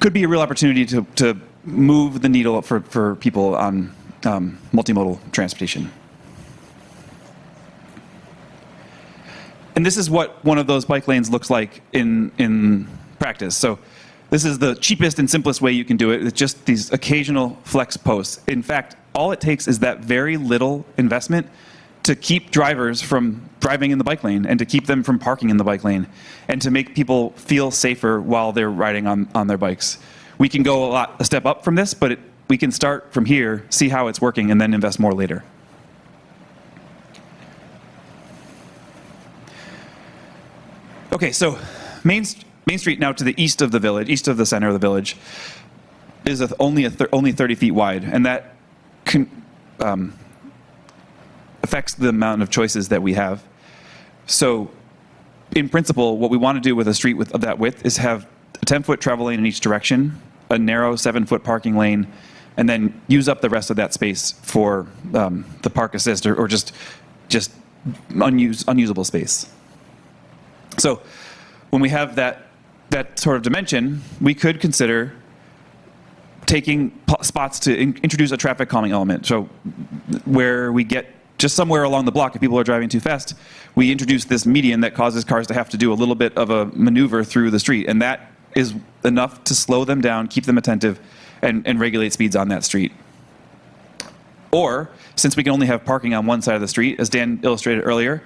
could be a real opportunity to move the needle for people on multimodal transportation. And this is what one of those bike lanes looks like in practice. So this is the cheapest and simplest way you can do it. It's just these occasional flex posts. In fact, all it takes is that very little investment to keep drivers from driving in the bike lane and to keep them from parking in the bike lane and to make people feel safer while they're riding on their bikes. We can go a step up from this, but we can start from here, see how it's working, and then invest more later. Okay, so Main Street now to the east of the village, east of the center of the village, is only 30 feet wide, and that affects the amount of choices that we have. So, in principle, what we want to do with a street of that width is have a 10-foot travel lane in each direction, a narrow 7-foot parking lane, and then use up the rest of that space for the park assist or just unusable space. So when we have that sort of dimension, we could consider taking spots to introduce a traffic calming element. So where we get just somewhere along the block, if people are driving too fast, we introduce this median that causes cars to have to do a little bit of a maneuver through the street. And that is enough to slow them down, keep them attentive, and regulate speeds on that street. Or, since we can only have parking on one side of the street, as Dan illustrated earlier,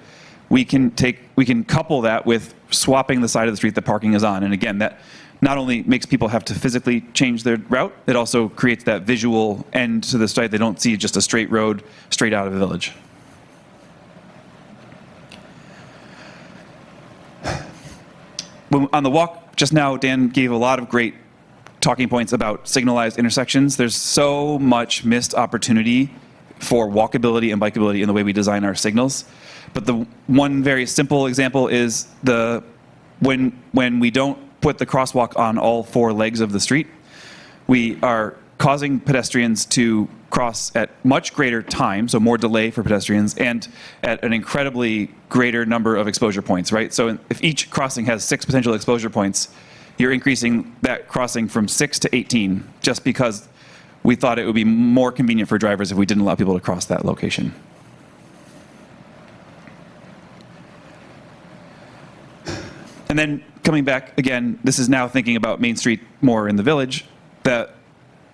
we can couple that with swapping the side of the street that parking is on. And again, that not only makes people have to physically change their route, it also creates that visual end to the site. They don't see just a straight road straight out of the village. On the walk just now, Dan gave a lot of great talking points about signalized intersections. There's so much missed opportunity for walkability and bikeability in the way we design our signals. But the one very simple example is when we don't put the crosswalk on all four legs of the street, we are causing pedestrians to cross at much greater time, so more delay for pedestrians, and at an incredibly greater number of exposure points, right? So if each crossing has 6 potential exposure points, you're increasing that crossing from 6 to 18 just because we thought it would be more convenient for drivers if we didn't allow people to cross that location. And then coming back again, this is now thinking about Main Street more in the village, that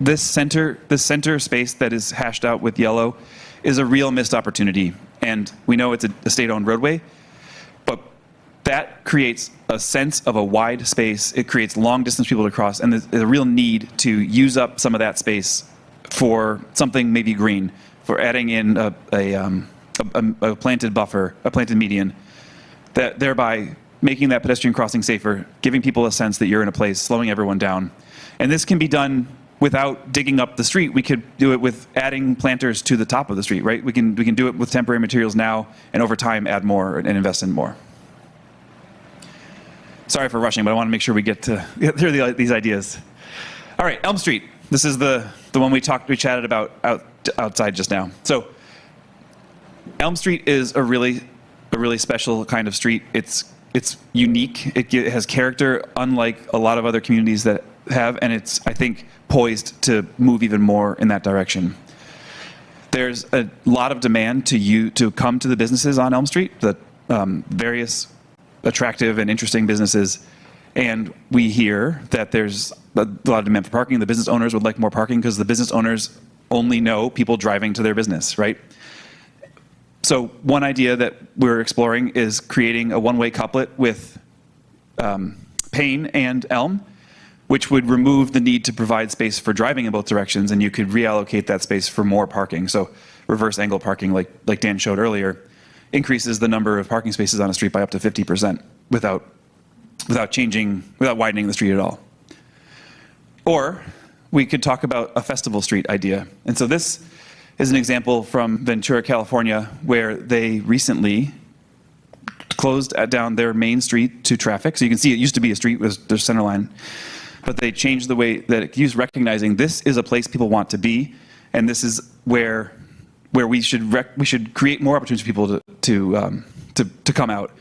this center space that is hashed out with yellow is a real missed opportunity. And we know it's a state-owned roadway, but that creates a sense of a wide space. It creates long-distance people to cross, and there's a real need to use up some of that space for something maybe green, for adding in a planted buffer, a planted median, that thereby making that pedestrian crossing safer, giving people a sense that you're in a place, slowing everyone down. And this can be done without digging up the street. We could do it with adding planters to the top of the street, right? We can do it with temporary materials now, and over time add more and invest in more. Sorry for rushing, but I want to make sure we get through these ideas. All right, Elm Street. This is the one we chatted about outside just now. So Elm Street is a really special kind of street. It's unique. It has character, unlike a lot of other communities that have, and it's, I think, poised to move even more in that direction. There's a lot of demand to come to the businesses on Elm Street, the various attractive and interesting businesses, and we hear that there's a lot of demand for parking. The business owners would like more parking because the business owners only know people driving to their business, right? So one idea that we're exploring is creating a one-way couplet with Payne and Elm, which would remove the need to provide space for driving in both directions, and you could reallocate that space for more parking. So reverse angle parking, like Dan showed earlier, increases the number of parking spaces on a street by up to 50% without widening the street at all. Or we could talk about a festival street idea. And so this is an example from Ventura, California, where they recently closed down their main street to traffic. So you can see it used to be a street with their center line, but they changed the way that it used, recognizing this is a place people want to be, and this is where we should create more opportunities for people to come out.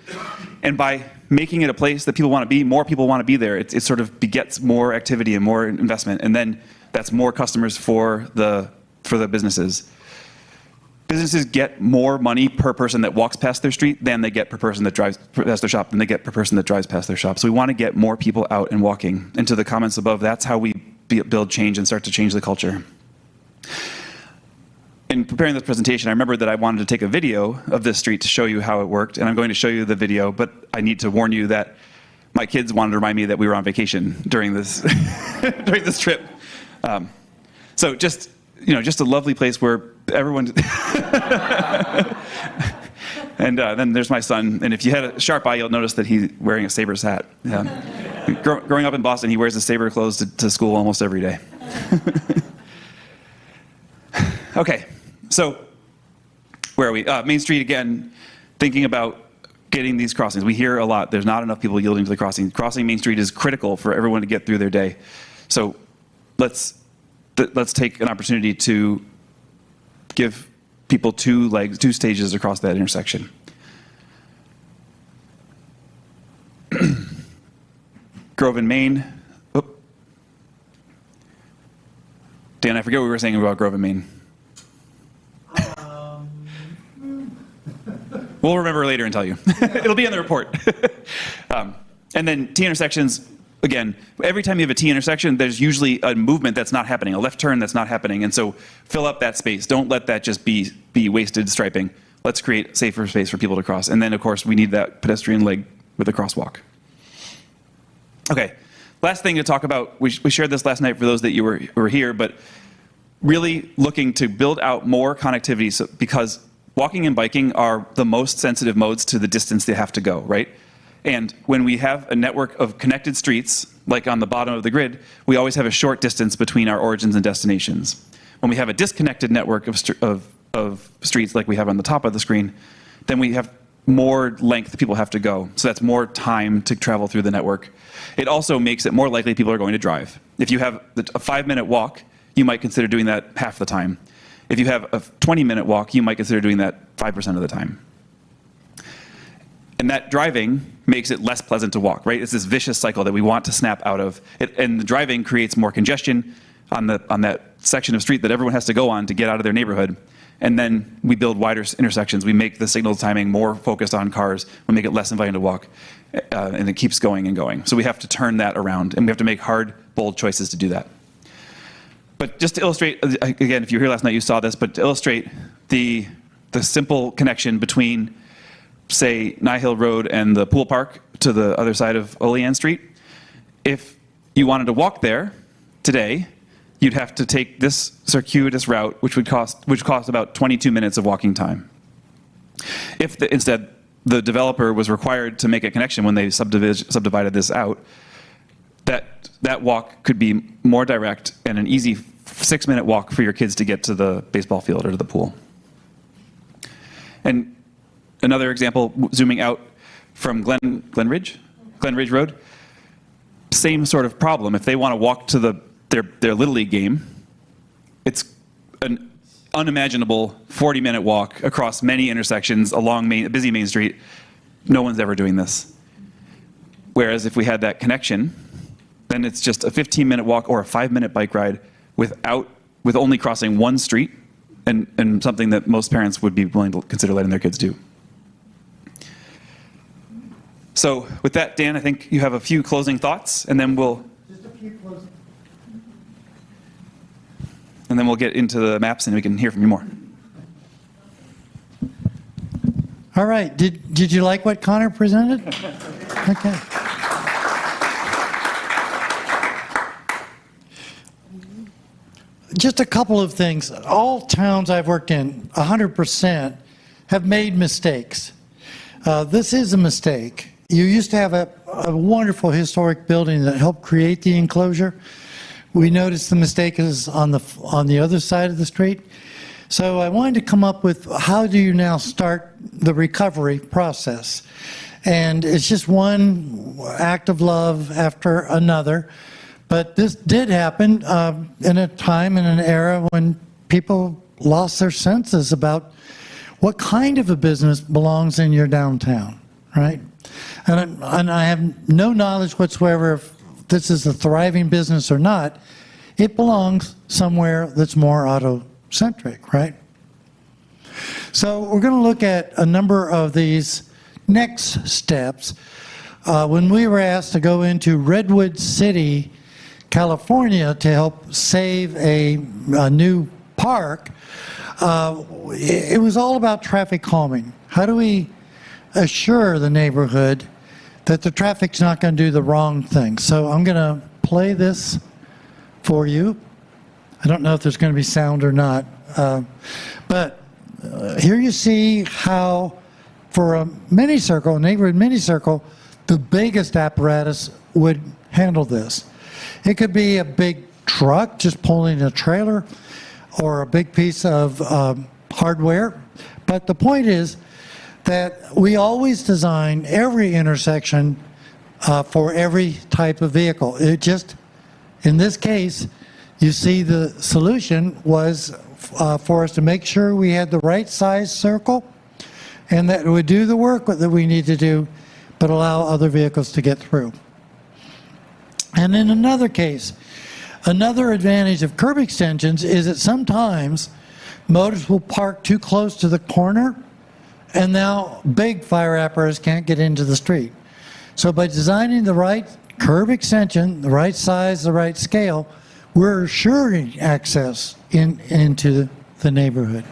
And by making it a place that people want to be, more people want to be there. It sort of begets more activity and more investment, and then that's more customers for the businesses. Businesses get more money per person that walks past their street than they get per person that drives past their shop, than they get per person that drives past their shop. So we want to get more people out and walking. And to the comments above, that's how we build change and start to change the culture. In preparing this presentation, I remembered that I wanted to take a video of this street to show you how it worked, and I'm going to show you the video, but I need to warn you that my kids wanted to remind me that we were on vacation during this during this trip. So just a lovely place where everyone. And then there's my son, and if you had a sharp eye, you'll notice that he's wearing a Sabres hat. Yeah. Growing up in Boston, he wears the Sabre clothes to school almost every day. Okay, so where are we? Main Street again, thinking about getting these crossings. We hear a lot, there's not enough people yielding to the crossing. Crossing Main Street is critical for everyone to get through their day. So let's take an opportunity to give people two stages across that intersection. Grove and Main. Oh. Dan, I forget what we were saying about Grove and Main. We'll remember later and tell you. It'll be in the report. And then T intersections, again, every time you have a T intersection, there's usually a movement that's not happening, a left turn that's not happening. And so fill up that space. Don't let that just be wasted striping. Let's create safer space for people to cross. And then, of course, we need that pedestrian leg with a crosswalk. Okay, last thing to talk about, we shared this last night for those that you were here, but really looking to build out more connectivity because walking and biking are the most sensitive modes to the distance they have to go, right? And when we have a network of connected streets like on the bottom of the grid, we always have a short distance between our origins and destinations. When we have a disconnected network of streets like we have on the top of the screen, then we have more length people have to go. So that's more time to travel through the network. It also makes it more likely people are going to drive. If you have a 5-minute walk, you might consider doing that half the time. If you have a 20-minute walk, you might consider doing that 5% of the time. And that driving makes it less pleasant to walk, right? It's this vicious cycle that we want to snap out of. And the driving creates more congestion on that section of street that everyone has to go on to get out of their neighborhood. And then we build wider intersections. We make the signal timing more focused on cars. We make it less inviting to walk. And it keeps going and going. So we have to turn that around, and we have to make hard, bold choices to do that. But just to illustrate, again, if you were here last night, you saw this, but to illustrate the simple connection between, say, Nye Hill Road and the pool park to the other side of Olean Street, if you wanted to walk there today, you'd have to take this circuitous route, which cost about 22 minutes of walking time. If instead the developer was required to make a connection when they subdivided this out, that walk could be more direct and an easy 6-minute walk for your kids to get to the baseball field or to the pool. And another example, zooming out from Glen Ridge Road, same sort of problem. If they want to walk to their Little League game, it's an unimaginable 40-minute walk across many intersections along a busy Main Street. No one's ever doing this. Whereas if we had that connection, then it's just a 15-minute walk or a 5-minute bike ride with only crossing one street, and something that most parents would be willing to consider letting their kids do. So with that, Dan, I think you have a few closing thoughts, and then we'll get into the maps and we can hear from you more. All right. Did you like what Connor presented? Okay. Just a couple of things. All towns I've worked in, 100%, have made mistakes. This is a mistake. You used to have a wonderful historic building that helped create the enclosure. We noticed the mistake is on the other side of the street. So I wanted to come up with how do you now start the recovery process? And it's just one act of love after another. But this did happen in a time, in an era when people lost their senses about what kind of a business belongs in your downtown, right? And I have no knowledge whatsoever if this is a thriving business or not. It belongs somewhere that's more auto-centric, right? So we're going to look at a number of these next steps. When we were asked to go into Redwood City, California, to help save a new park, it was all about traffic calming. How do we assure the neighborhood that the traffic's not going to do the wrong thing? So I'm going to play this for you. I don't know if there's going to be sound or not, but here you see how, for a mini-circle, a neighborhood mini-circle, the biggest apparatus would handle this. It could be a big truck just pulling a trailer or a big piece of hardware. But the point is that we always design every intersection for every type of vehicle. It just, in this case, you see the solution was for us to make sure we had the right size circle and that it would do the work that we need to do, but allow other vehicles to get through. And in another case, another advantage of curb extensions is that sometimes motors will park too close to the corner, and now big fire apparatus can't get into the street. So by designing the right curb extension, the right size, the right scale, we're assuring access into the neighborhood.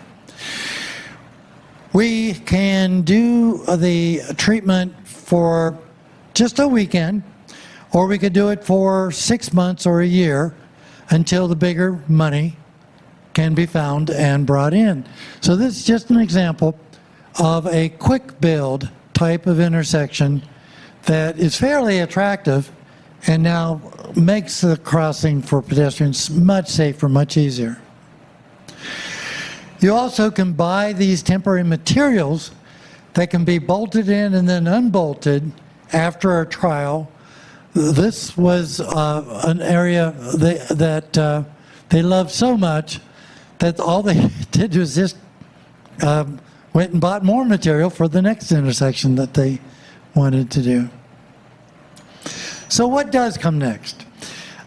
We can do the treatment for just a weekend, or we could do it for 6 months or a year until the bigger money can be found and brought in. So this is just an example of a quick build type of intersection that is fairly attractive and now makes the crossing for pedestrians much safer, much easier. You also can buy these temporary materials that can be bolted in and then unbolted after a trial. This was an area that they loved so much that all they did was just went and bought more material for the next intersection that they wanted to do. So what does come next?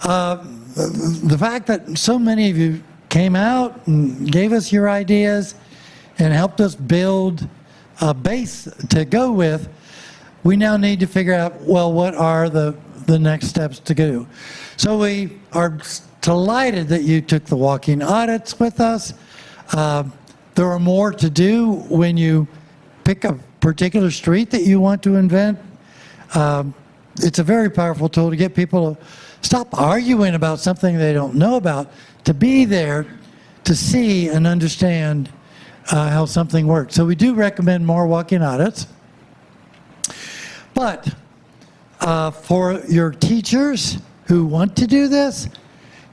The fact that so many of you came out and gave us your ideas and helped us build a base to go with, we now need to figure out, well, what are the next steps to do? So we are delighted that you took the walking audits with us. There are more to do when you pick a particular street that you want to invent. It's a very powerful tool to get people to stop arguing about something they don't know about, to be there to see and understand how something works. So we do recommend more walking audits. But for your teachers who want to do this,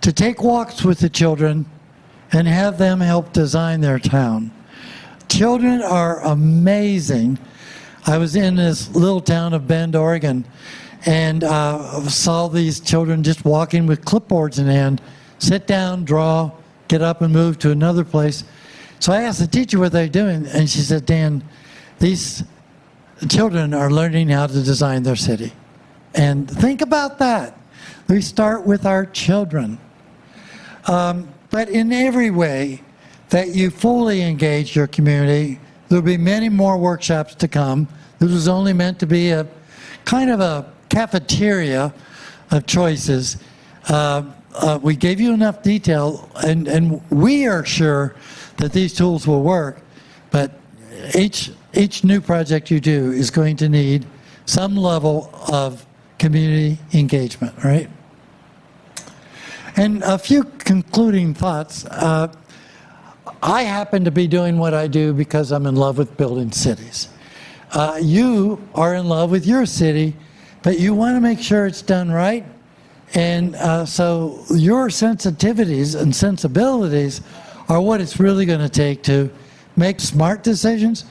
to take walks with the children and have them help design their town. Children are amazing. I was in this little town of Bend, Oregon, and saw these children just walking with clipboards in hand, sit down, draw, get up and move to another place. So I asked the teacher what they're doing, and she said, Dan, these children are learning how to design their city. And think about that. We start with our children. But in every way that you fully engage your community, there'll be many more workshops to come. This was only meant to be a kind of a cafeteria of choices. We gave you enough detail, and we are sure that these tools will work, but each new project you do is going to need some level of community engagement, right? And a few concluding thoughts. I happen to be doing what I do because I'm in love with building cities. You are in love with your city, but you want to make sure it's done right. And so your sensitivities and sensibilities are what it's really going to take to make smart decisions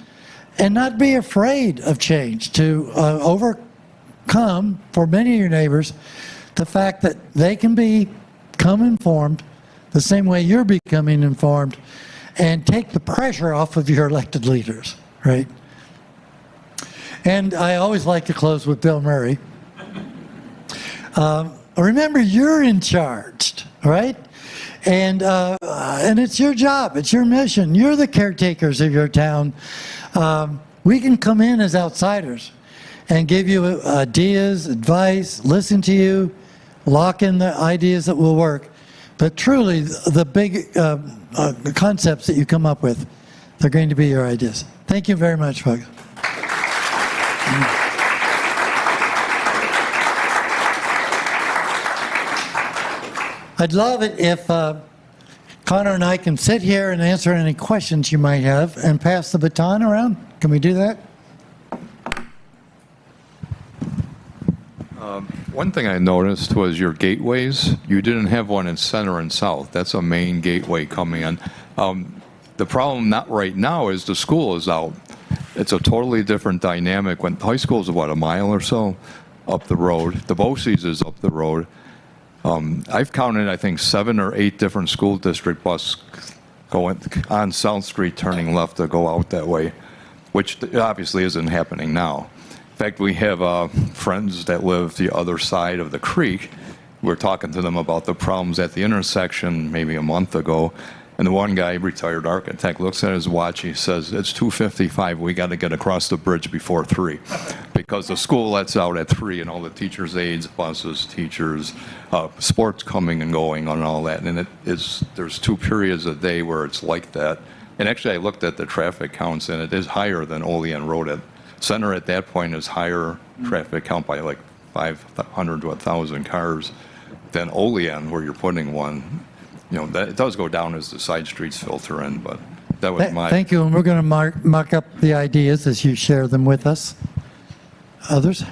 and not be afraid of change, to overcome, for many of your neighbors, the fact that they can become informed the same way you're becoming informed, and take the pressure off of your elected leaders, right? And I always like to close with Bill Murray. Remember, you're in charge, right? And it's your job, it's your mission. You're the caretakers of your town. We can come in as outsiders and give you ideas, advice, listen to you, lock in the ideas that will work. But truly, the big concepts that you come up with, they're going to be your ideas. Thank you very much, folks. I'd love it if Connor and I can sit here and answer any questions you might have and pass the baton around. Can we do that? One thing I noticed was your gateways. You didn't have one in center and south. That's a main gateway coming in. The problem not right now is the school is out. It's a totally different dynamic. When high school is about a mile or so up the road, the BOCES is up the road. I've counted, I think, 7 or 8 different school district buses going on South Street, turning left to go out that way, which obviously isn't happening now. In fact, we have friends that live the other side of the creek. We're talking to them about the problems at the intersection maybe a month ago. And the one guy, retired architect, looks at his watch. He says, it's 2:55. We got to get across the bridge before 3. Because the school lets out at 3 and all the teachers' aides, buses, teachers, sports coming and going and all that. And there's 2 periods a day where it's like that. And actually, I looked at the traffic counts, and it is higher than Olean Road. Center at that point is higher traffic count by like 500 to 1,000 cars than Olean, where you're putting one. You know, that it does go down as the side streets filter in, but that was my... Thank you, and we're going to mark up the ideas as you share them with us. Others?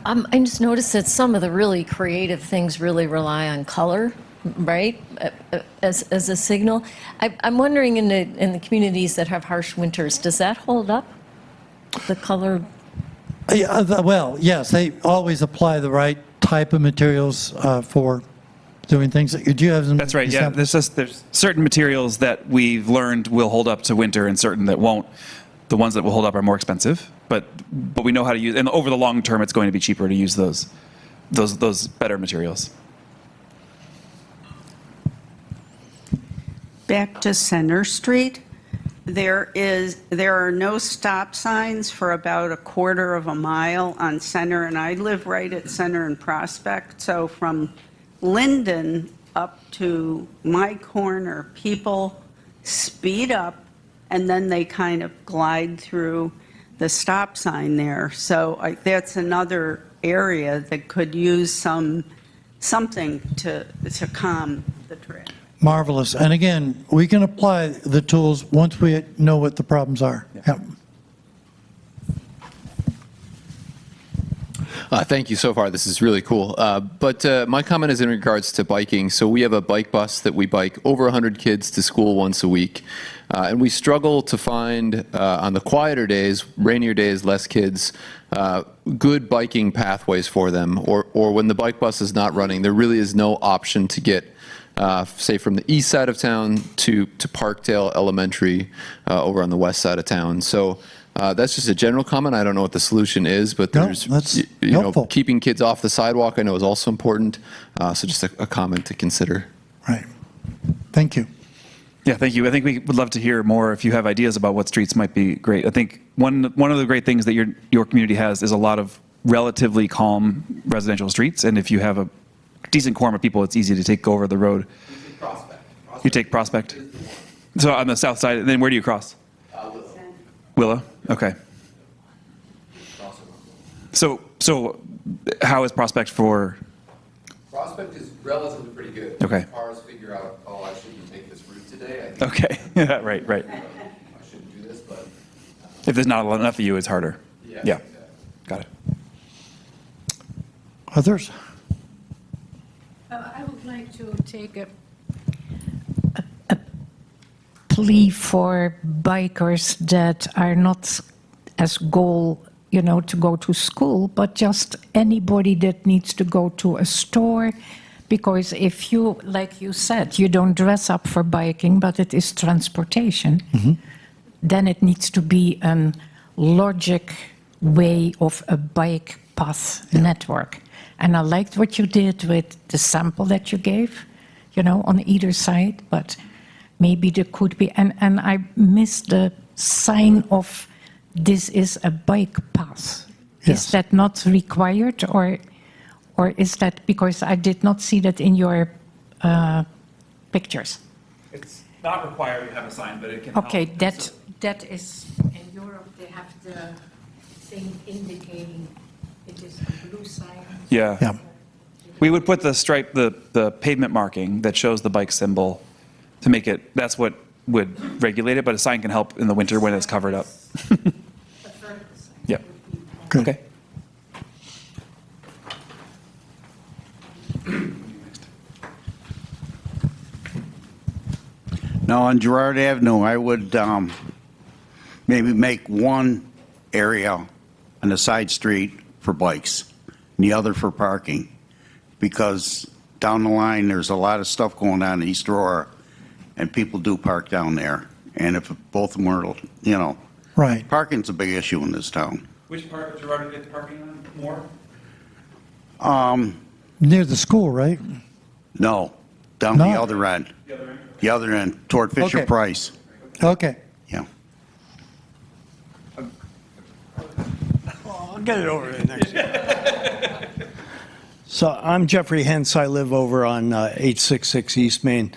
I just noticed that some of the really creative things really rely on color, right, as a signal. I'm wondering in the communities that have harsh winters, does that hold up? The color? Yeah, well, yes, they always apply the right type of materials for doing things. Do you have some That's right. Yeah, examples? there's certain materials that we've learned will hold up to winter, and certain that won't. The ones that will hold up are more expensive, but we know how to use. And over the long term, it's going to be cheaper to use those better materials. Back to Center Street, there are no stop signs for about a quarter of a mile on Center, and I live right at Center and Prospect. So from Linden up to my corner, people speed up and then they kind of glide through the stop sign there. So that's another area that could use something to calm the traffic. Marvelous. And again, we can apply the tools once we know what the problems are. Yep. Thank you so far. This is really cool. But my comment is in regards to biking. So we have a bike bus that we bike over 100 kids to school once a week. And we struggle to find, on the quieter days, rainier days, less kids, good biking pathways for them. Or when the bike bus is not running, there really is no option to get, say, from the east side of town to Parkdale Elementary over on the west side of town. So that's just a general comment. I don't know what the solution is, but No, there's, that's you know, helpful. keeping kids off the sidewalk I know is also important. So just a comment to consider. Right. Thank you. Yeah, thank you. I think we would love to hear more if you have ideas about what streets might be great. I think one of the great things that your community has is a lot of relatively calm residential streets, and if you have a decent quorum of people, it's easy to take over the road. You take Prospect. So on the south side, then where do you cross? Willow. Okay. So how is Prospect for? Prospect is relatively pretty good. Okay. Cars figure out, oh, I shouldn't take this route today. Okay. Yeah. Right. I shouldn't do this, but If there's not enough of you, it's harder. yeah. Yeah. Exactly. Got it. Others? I would like to take a plea for bikers that are not as goal, to go to school, but just anybody that needs to go to a store. Because if you, like you said, you don't dress up for biking, but it is transportation, then it needs to be a logic way of a bike path network. And I liked what you did with the sample that you gave, on either side, but maybe there could be, and I missed the sign of this is a bike path. Yes. Is that not required, or is that because I did not see that in your pictures? It's not required to have a sign, but it can help. Okay, that is, in Europe, they have the thing indicating it is a blue sign. Yeah. Yeah. We would put the stripe, the pavement marking that shows the bike symbol to make it, that's what would regulate it, but a sign can help in the winter when it's covered up. Yeah. Good. Okay. Now, on Girard Avenue, I would maybe make one area on the side street for bikes, and the other for parking, because down the line, there's a lot of stuff going on in East Aurora, and people do park down there. And if both of them were, Right. parking's a big issue in this town. Which part of Girard do you get parking on more? Near the school, right? No, down the No. other end. The other end? The other end, toward Fisher Okay. Price. Okay. Yeah. I'll get it over there next. So I'm Jeffrey Hentz. I live over on 866 East Main.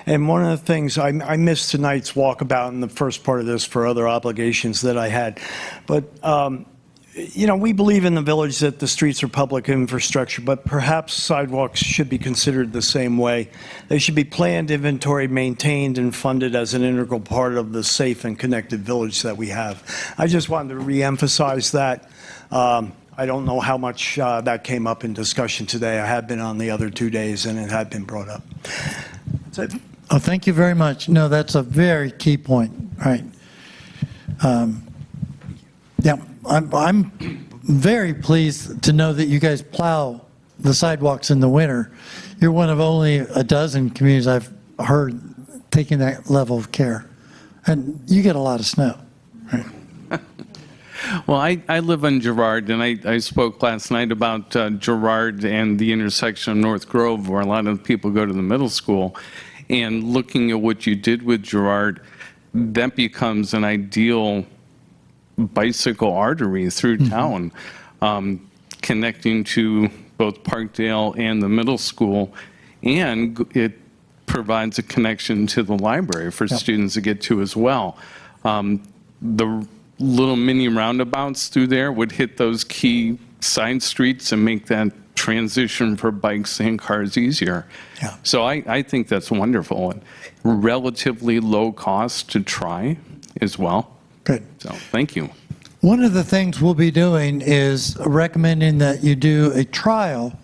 And one of the things, I missed tonight's walkabout in the first part of this for other obligations that I had. But, we believe in the village that the streets are public infrastructure, but perhaps sidewalks should be considered the same way. They should be planned, inventoried, maintained, and funded as an integral part of the safe and connected village that we have. I just wanted to reemphasize that. I don't know how much that came up in discussion today. I have been on the other 2 days, and it had been brought up. That's it. Oh, thank you very much. No, that's a very key point, right? Yeah, I'm very pleased to know that you guys plow the sidewalks in the winter. You're one of only a dozen communities I've heard taking that level of care. And you get a lot of snow, right? Well, I live on Girard, and I spoke last night about Girard and the intersection of North Grove, where a lot of people go to the middle school. And looking at what you did with Girard, that becomes an ideal bicycle artery through town, connecting to both Parkdale and the middle school. And it provides a connection to the library for students to get to as well. The little mini roundabouts through there would hit those key side streets and make that transition for bikes and cars easier. Yeah. So I think that's wonderful and relatively low cost to try as well. Good. So thank you. One of the things we'll be doing is recommending that you do a trial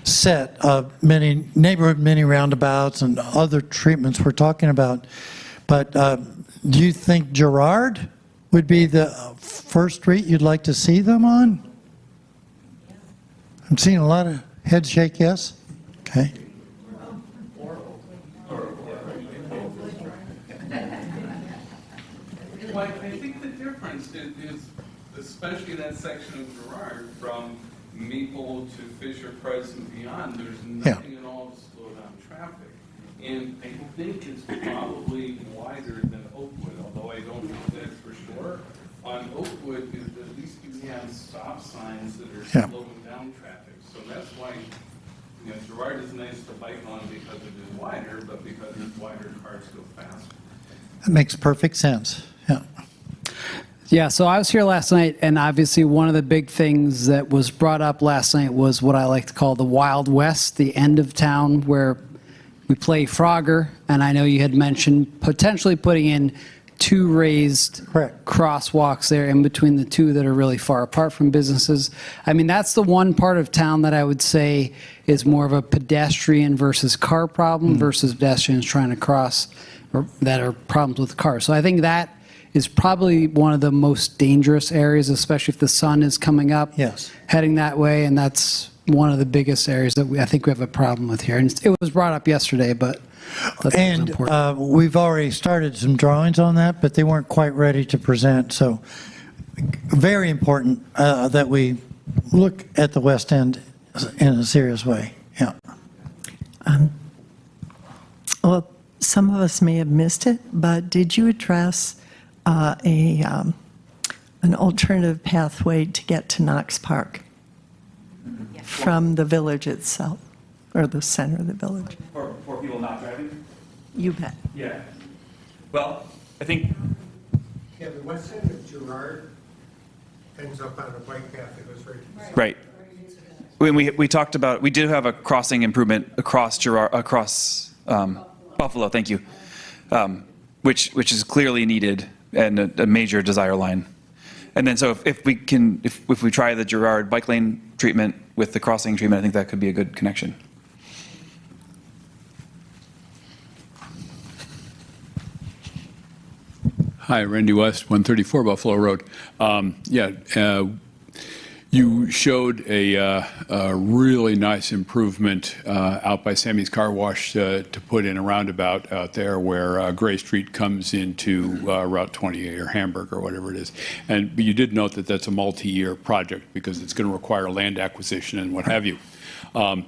set of many neighborhood mini roundabouts and other treatments we're talking about. But do you think Girard would be the first street you'd like to see them on? I'm seeing a lot of head shake yes. Okay. Well, I think the difference is especially that section of Girard from Maple to Fisher Price and beyond, there's nothing at all to slow down traffic. And I think it's probably wider than Oakwood, although I don't know that for sure. On Oakwood, at least you have stop signs that are slowing down traffic. So that's why, Girard is nice to bike on because it is wider, but because it's wider, cars go faster. That makes perfect sense. Yeah. Yeah, so I was here last night, and obviously one of the big things that was brought up last night was what I like to call the Wild West, the end of town where we play Frogger, and I know you had mentioned potentially putting in 2 raised Correct. crosswalks there in between the 2 that are really far apart from businesses. I mean, that's the one part of town that I would say is more of a pedestrian versus car problem versus pedestrians trying to cross or that are problems with cars. So I think that is probably one of the most dangerous areas, especially if the sun is coming up, Yes. heading that way, and that's one of the biggest areas that I think we have a problem with here. And it was brought up yesterday, but that's And important. we've already started some drawings on that, but they weren't quite ready to present. So very important that we look at the West End in a serious way. Yeah. Well, some of us may have missed it, but did you address an alternative pathway to get to Knox Park from the village itself, or the center of the village? For people not driving? You bet. Yeah. Well, I think Yeah, the west end of Girard ends up on a bike path that goes right to the south. right. When we talked about, we did have a crossing improvement across Buffalo, thank you, which is clearly needed and a major desire line. And then so if we try the Girard bike lane treatment with the crossing treatment, I think that could be a good connection. Hi, Randy West, 134 Buffalo Road. You showed a really nice improvement out by Sammy's Car Wash to put in a roundabout out there where Gray Street comes into Route 28 or Hamburg or whatever it is. But you did note that that's a multi-year project because it's going to require land acquisition and what have you. The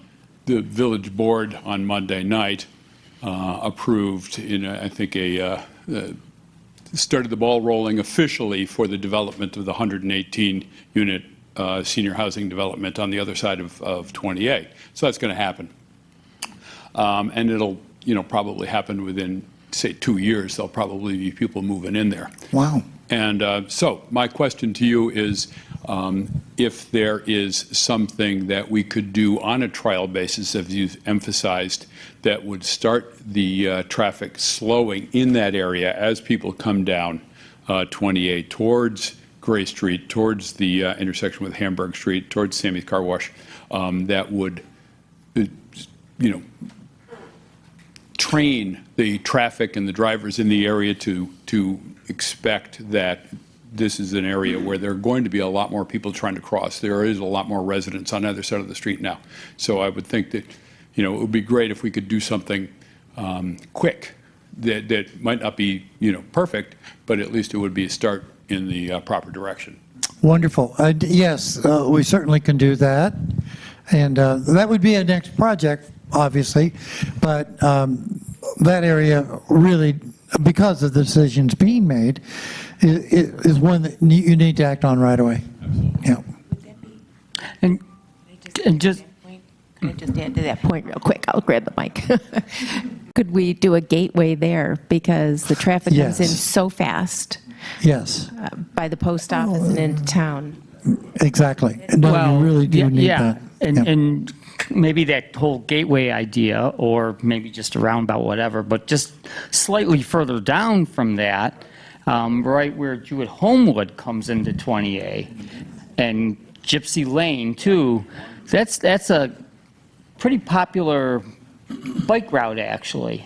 village board on Monday night approved, I think, started the ball rolling officially for the development of the 118-unit senior housing development on the other side of 28. So that's going to happen. And it'll, probably happen within, say, 2 years. There'll probably be people moving in there. Wow. And so my question to you is, if there is something that we could do on a trial basis, as you've emphasized, that would start the traffic slowing in that area as people come down 28 towards Gray Street towards the intersection with Hamburg Street, towards Sammy's Car Wash, that would, train the traffic and the drivers in the area to expect that this is an area where there are going to be a lot more people trying to cross. There is a lot more residents on either side of the street now. So I would think that, it would be great if we could do something quick that might not be, perfect, but at least it would be a start in the proper direction. Wonderful. Yes, we certainly can do that. And that would be a next project, obviously. But that area really, because of the decisions being made, is one that you need to act on right away. Yeah. And just, can I just add to that point real quick? I'll grab the mic. Could we do a gateway there because the traffic comes in Yes. so fast Yes, by the post office and into town? exactly. No, you really do need that. And, Yeah. and maybe that whole gateway idea, or maybe just a roundabout, whatever, but just slightly further down from that, right where Jewett Homewood comes into 20A, and Gypsy Lane too, that's a pretty popular bike route, actually.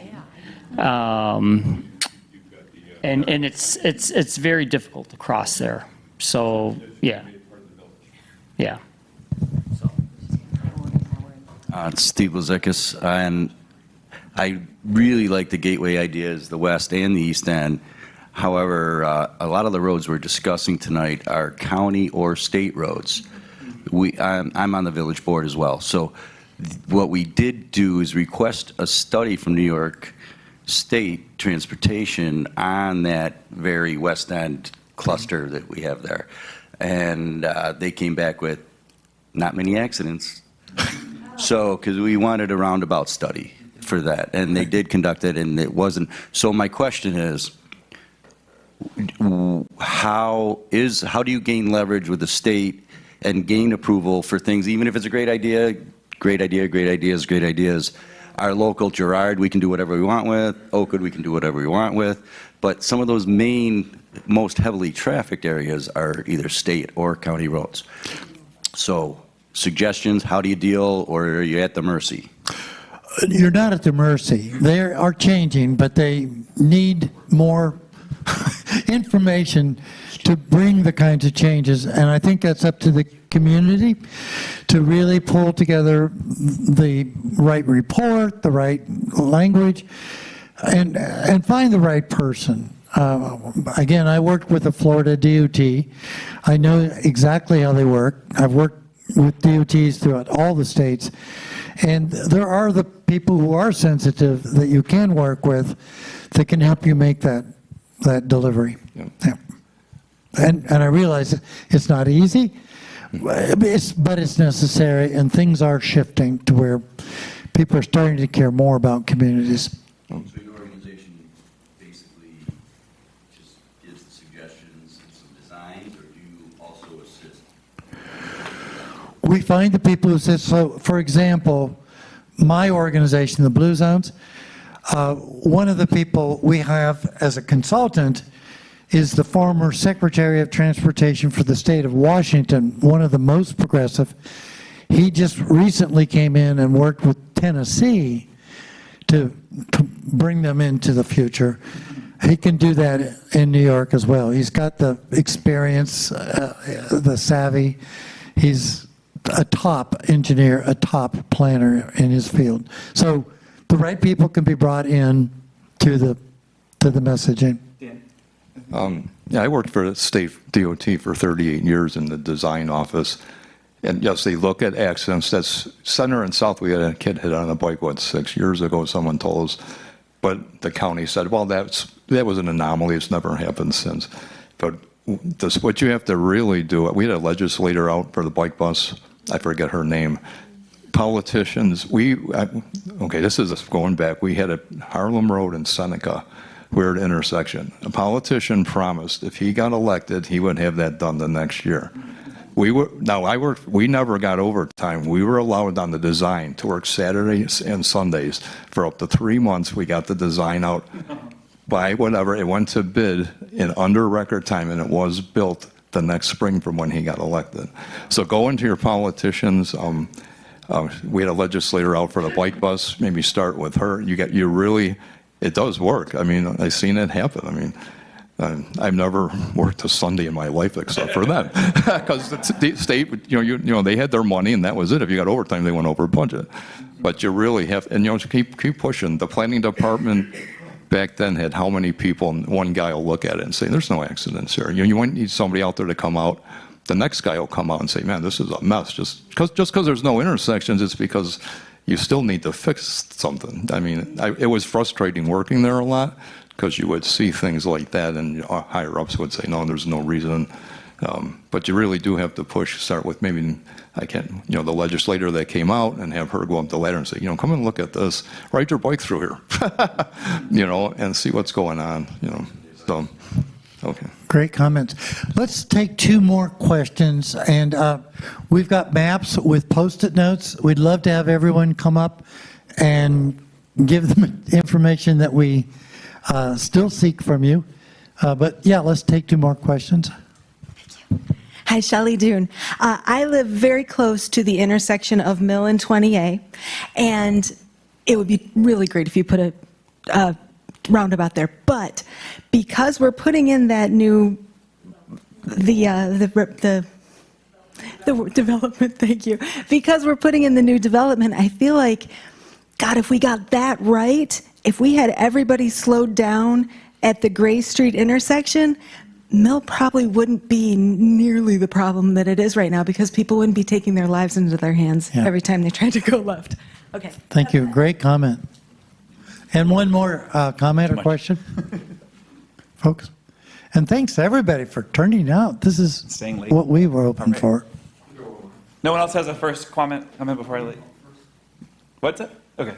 And it's very difficult to cross there. So, yeah. Yeah. It's Steve Lazekis, and I really like the gateway ideas, the west and the east end. However, a lot of the roads we're discussing tonight are county or state roads. I'm on the village board as well. So what we did do is request a study from New York State Transportation on that very west end cluster that we have there. And they came back with not many accidents. So, because we wanted a roundabout study for that, and they did conduct it, and it wasn't. So my question is, how do you gain leverage with the state and gain approval for things, even if it's a great idea, great ideas. Our local Girard, we can do whatever we want with. Oakwood, we can do whatever we want with. But some of those most heavily trafficked areas are either state or county roads. So suggestions, how do you deal, or are you at the mercy? You're not at their mercy. They are changing, but they need more information to bring the kinds of changes. And I think that's up to the community to really pull together the right report, the right language, and find the right person. Again, I worked with the Florida DOT. I know exactly how they work. I've worked with DOTs throughout all the states. And there are the people who are sensitive that you can work with that can help you make that delivery. Yeah. And I realize it's not easy, but it's necessary, and things are shifting to where people are starting to care more about communities. So your organization basically just gives the suggestions and some designs, or do you also assist? We find the people who say, so for example, my organization, the Blue Zones, one of the people we have as a consultant is the former Secretary of Transportation for the state of Washington, one of the most progressive. He just recently came in and worked with Tennessee to bring them into the future. He can do that in New York as well. He's got the experience, the savvy. He's a top engineer, a top planner in his field. So the right people can be brought in to the messaging. Yeah, I worked for the state DOT for 38 years in the design office. And yes, they look at accidents. That's center and south. We had a kid hit on a bike, 6 years ago, someone told us. But the county said, well, that was an anomaly. It's never happened since. But what you have to really do, we had a legislator out for the bike bus. I forget her name. Politicians, this is going back. We had a Harlem Road in Seneca. We're at an intersection. A politician promised if he got elected, he would have that done the next year. We never got overtime. We were allowed on the design to work Saturdays and Sundays for up to 3 months. We got the design out by whatever. It went to bid in under record time, and it was built the next spring from when he got elected. So go into your politicians. We had a legislator out for the bike bus. Maybe start with her. You really, it does work. I mean, I've seen it happen. I mean, I've never worked a Sunday in my life except for that, because the state, they had their money and that was it. If you got overtime, they went over budget. But you really have, and keep pushing. The planning department back then had how many people, and one guy will look at it and say, "There's no accidents here." You might need somebody out there to come out. The next guy will come out and say, "Man, this is a mess." Just because there's no intersections, it's because you still need to fix something. I mean, it was frustrating working there a lot, because you would see things like that and higher ups would say, no, there's no reason. But you really do have to push, start with maybe, the legislator that came out and have her go up the ladder and say, come and look at this, ride your bike through here, and see what's going on, so, okay. Great comments. Let's take 2 more questions, and we've got maps with Post-it notes. We'd love to have everyone come up and give them information that we still seek from you. But yeah, let's take 2 more questions. Hi, Shelley Dune. I live very close to the intersection of Mill and 20A, and it would be really great if you put a roundabout there. But because we're putting in that new, the development, thank you. Because we're putting in the new development, I feel like, God, if we got that right, if we had everybody slowed down at the Gray Street intersection, Mill probably wouldn't be nearly the problem that it is right now, because people wouldn't be taking their lives into their hands every time they tried to go left. Okay. Thank you. Great comment. And one more comment or question, folks. And thanks to everybody for turning out. This is Staying late. what we were hoping for. No one else has a first comment before I leave? What's it? Okay.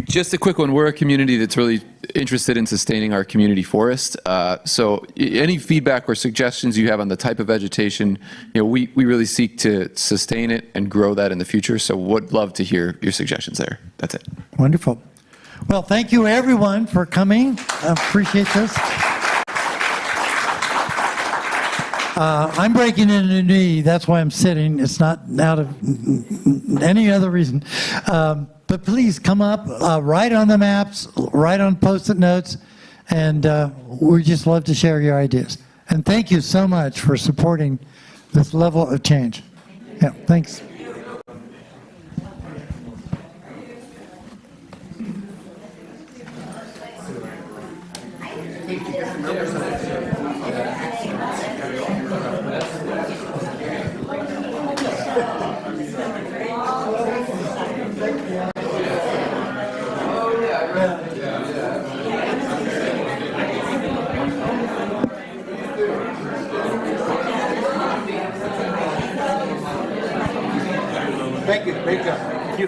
Just a quick one. We're a community that's really interested in sustaining our community forest. So any feedback or suggestions you have on the type of vegetation, we really seek to sustain it and grow that in the future. So would love to hear your suggestions there. That's it. Wonderful. Well, thank you everyone for coming. I appreciate this. I'm breaking in a knee. That's why I'm sitting. It's not out of any other reason. But please come up, write on the maps, write on Post-it notes, and we just love to share your ideas. And thank you so much for supporting this level of change. Yeah, thanks. Thank you, great job. Thank you.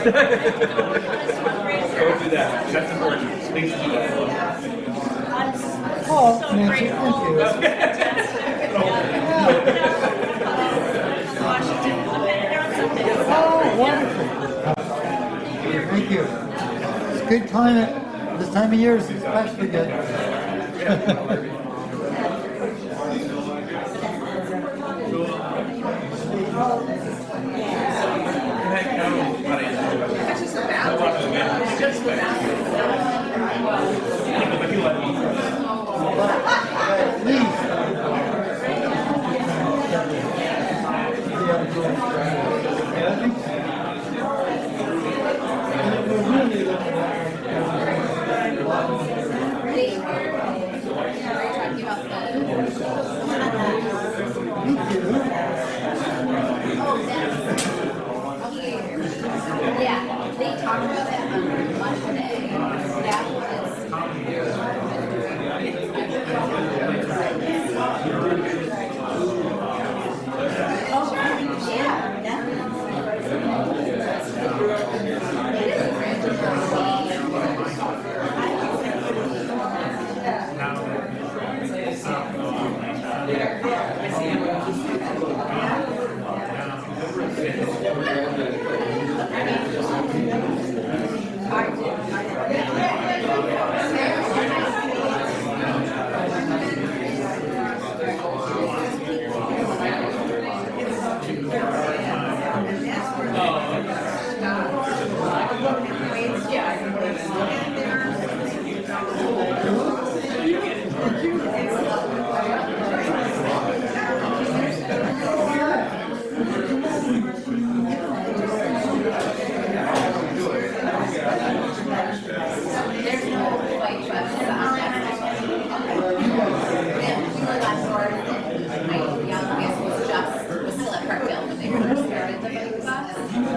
Don't do that. That's important. Please do that. Oh, Nancy, thank you. Oh, wonderful. Thank you. It's good climate. This time of year is especially good. Yeah, they talked about that on Monday. That was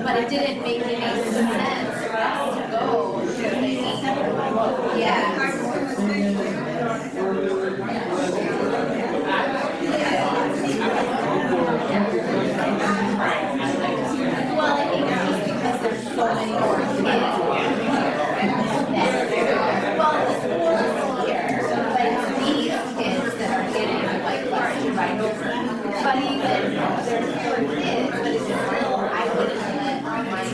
But it didn't make any sense for us to go because they well, I think it's just because there's so many more kids. Well, the school is here, but it's these kids that are getting like left to right over. But even there's fewer kids, but it's still, I wouldn't let my we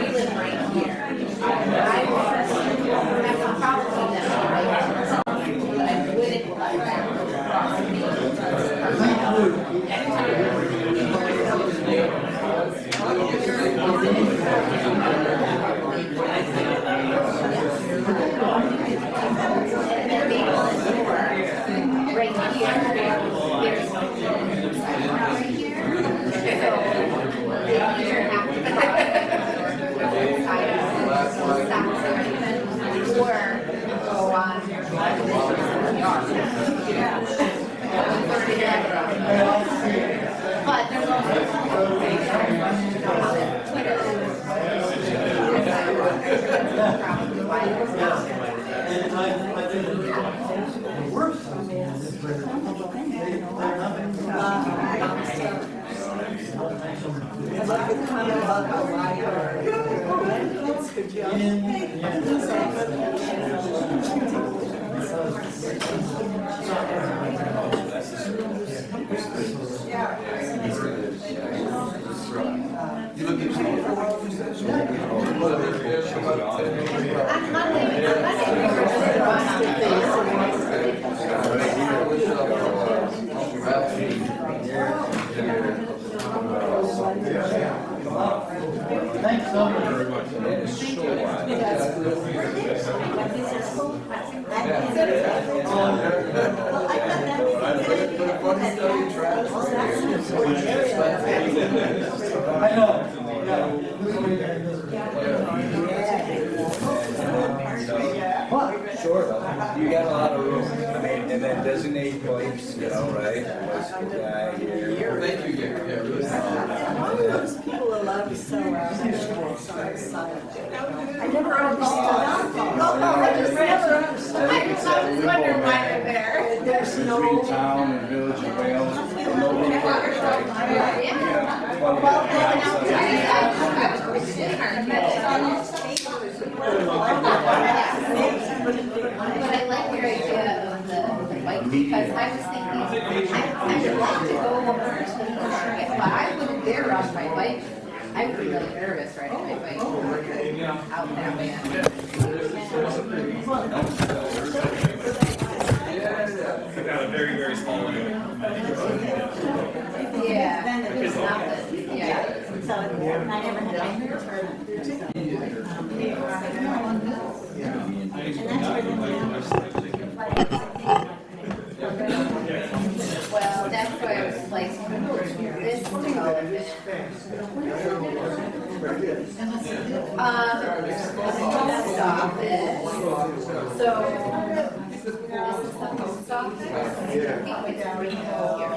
live right here. I would have a problem with them right here. But I wouldn't let them cross right here. There's right here. But there's Thanks so much. I know. Sure, you got a lot of room. I mean, and then designate pipes, you know, right? Bicycle guy here. Thank you, Why were those people allowed to sell vegetables on the side? I never understood. No, I just never understood. I was wondering why they're there. There's no. Every town and village of Wales, nobody works, right? But I like your idea of the bike because I was thinking I would like to go over to the market, but I wouldn't dare ride my bike. I would be really nervous riding my bike out that way. Got a very, very small one. Yeah, it's nothing. Yeah. So I never had my turn. Well, that's why I was like, this television. Post office. So, this is the post office.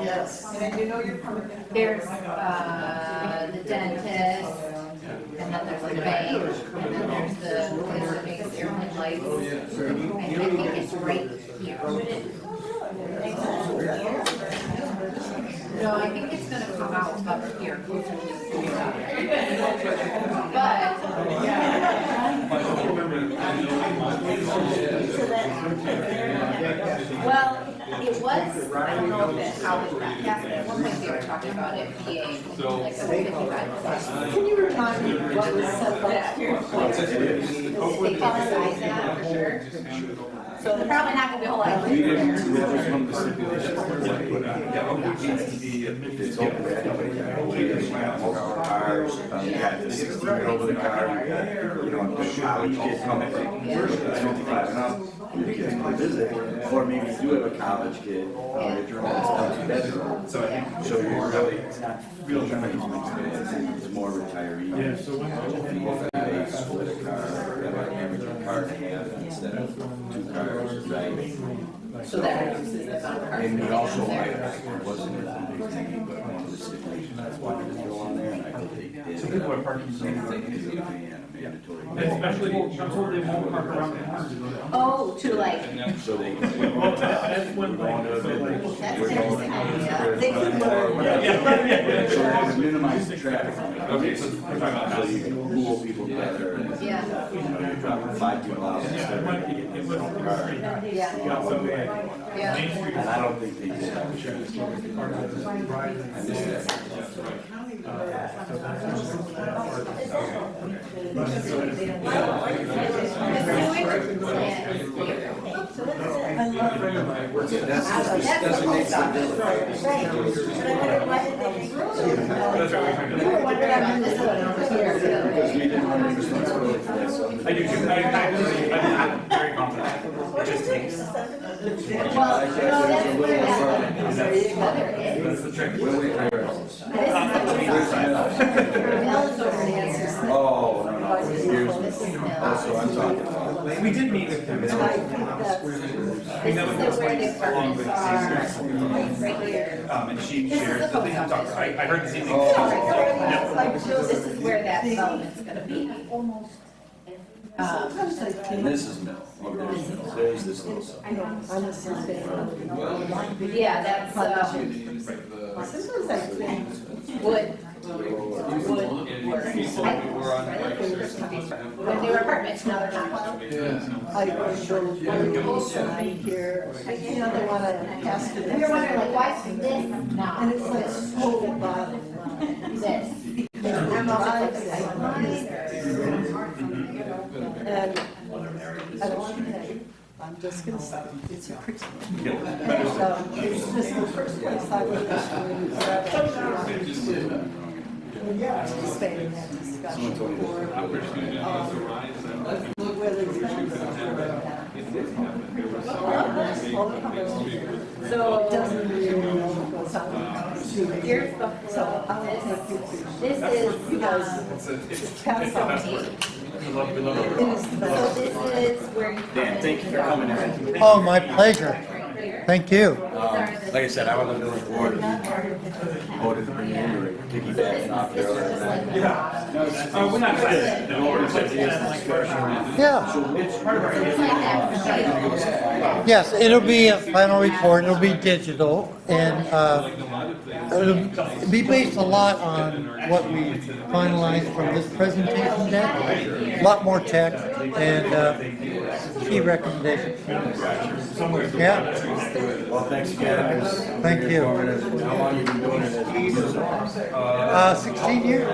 Yes. And you know you're coming. There's, the dentist, and then there's the bank, and then there's the place that makes airplane lights. And I think it's right here. No, I think it's gonna come out up here, closer to the school. Well, It was, I don't know if it, how it got passed, but at one point they were talking about it being like a 55+. Can you remind me what was said last year? They publicize that for sure. So they're probably not gonna be a whole lot. That was one of the stipulations. It's open to anybody. Multiple cars, you got the 16-year-old with a car, you got, a college kid coming, 25 and up, your kids come visit, or maybe you do have a college kid, that you're almost two-bedroom. So you're really, it's not real traffic, it's more retiree. Yeah, so when they split a car, have an average car and a half instead of 2 cars, right? So that reduces the amount of cars. And it also, it wasn't a big thing, but one of the stipulations I wanted to throw on there, and I think they did. So people are parking mandatory. Especially, I'm told they won't park around the corners. Oh, to like, So they. That's one thing. that's interesting idea. They could So that would minimize the traffic. Okay, so we're talking about So you can pool people better, and, Yeah. you're dropping 5 people out instead of getting in their own car. Yeah. And I don't think they did have a chance. I missed I do too. I'm very confident. It just takes. Well, no, that's where that, That's the trick. Oh, no, here's, also, I'm talking about. We did meet with them. This is where the apartments are, right here. And she shared that they had talked, I heard the same thing. This is where that development's gonna be. And this is mill. Oh, there's mill. There's this little side. Yeah, that's, Sometimes I think wood. When they were apartments, now they're not. I here, they want to pass to We were wondering like, why is this not? And it's like so bottom. This. And I don't want to, I'm just going to say, it's a pretty. It's just the first place I would yeah, participating in that discussion. So it doesn't really know what goes on. Here's the, So I will take you to. this is, Because it's past all. It is the so best. this is where you come Dan, in. thank you for coming in. Oh, my pleasure. Thank you. Like I said, I was on the village board, voted to bring in, or piggybacking off there. We're not excited. Yeah. It's part of our. Yes, it'll be a final report, it'll be digital, and it'll be based a lot on what we finalized from this presentation deck. A lot more text and key recommendations. Yeah, Well, thanks again. thank you. How long have you been doing it as a user? 16 years.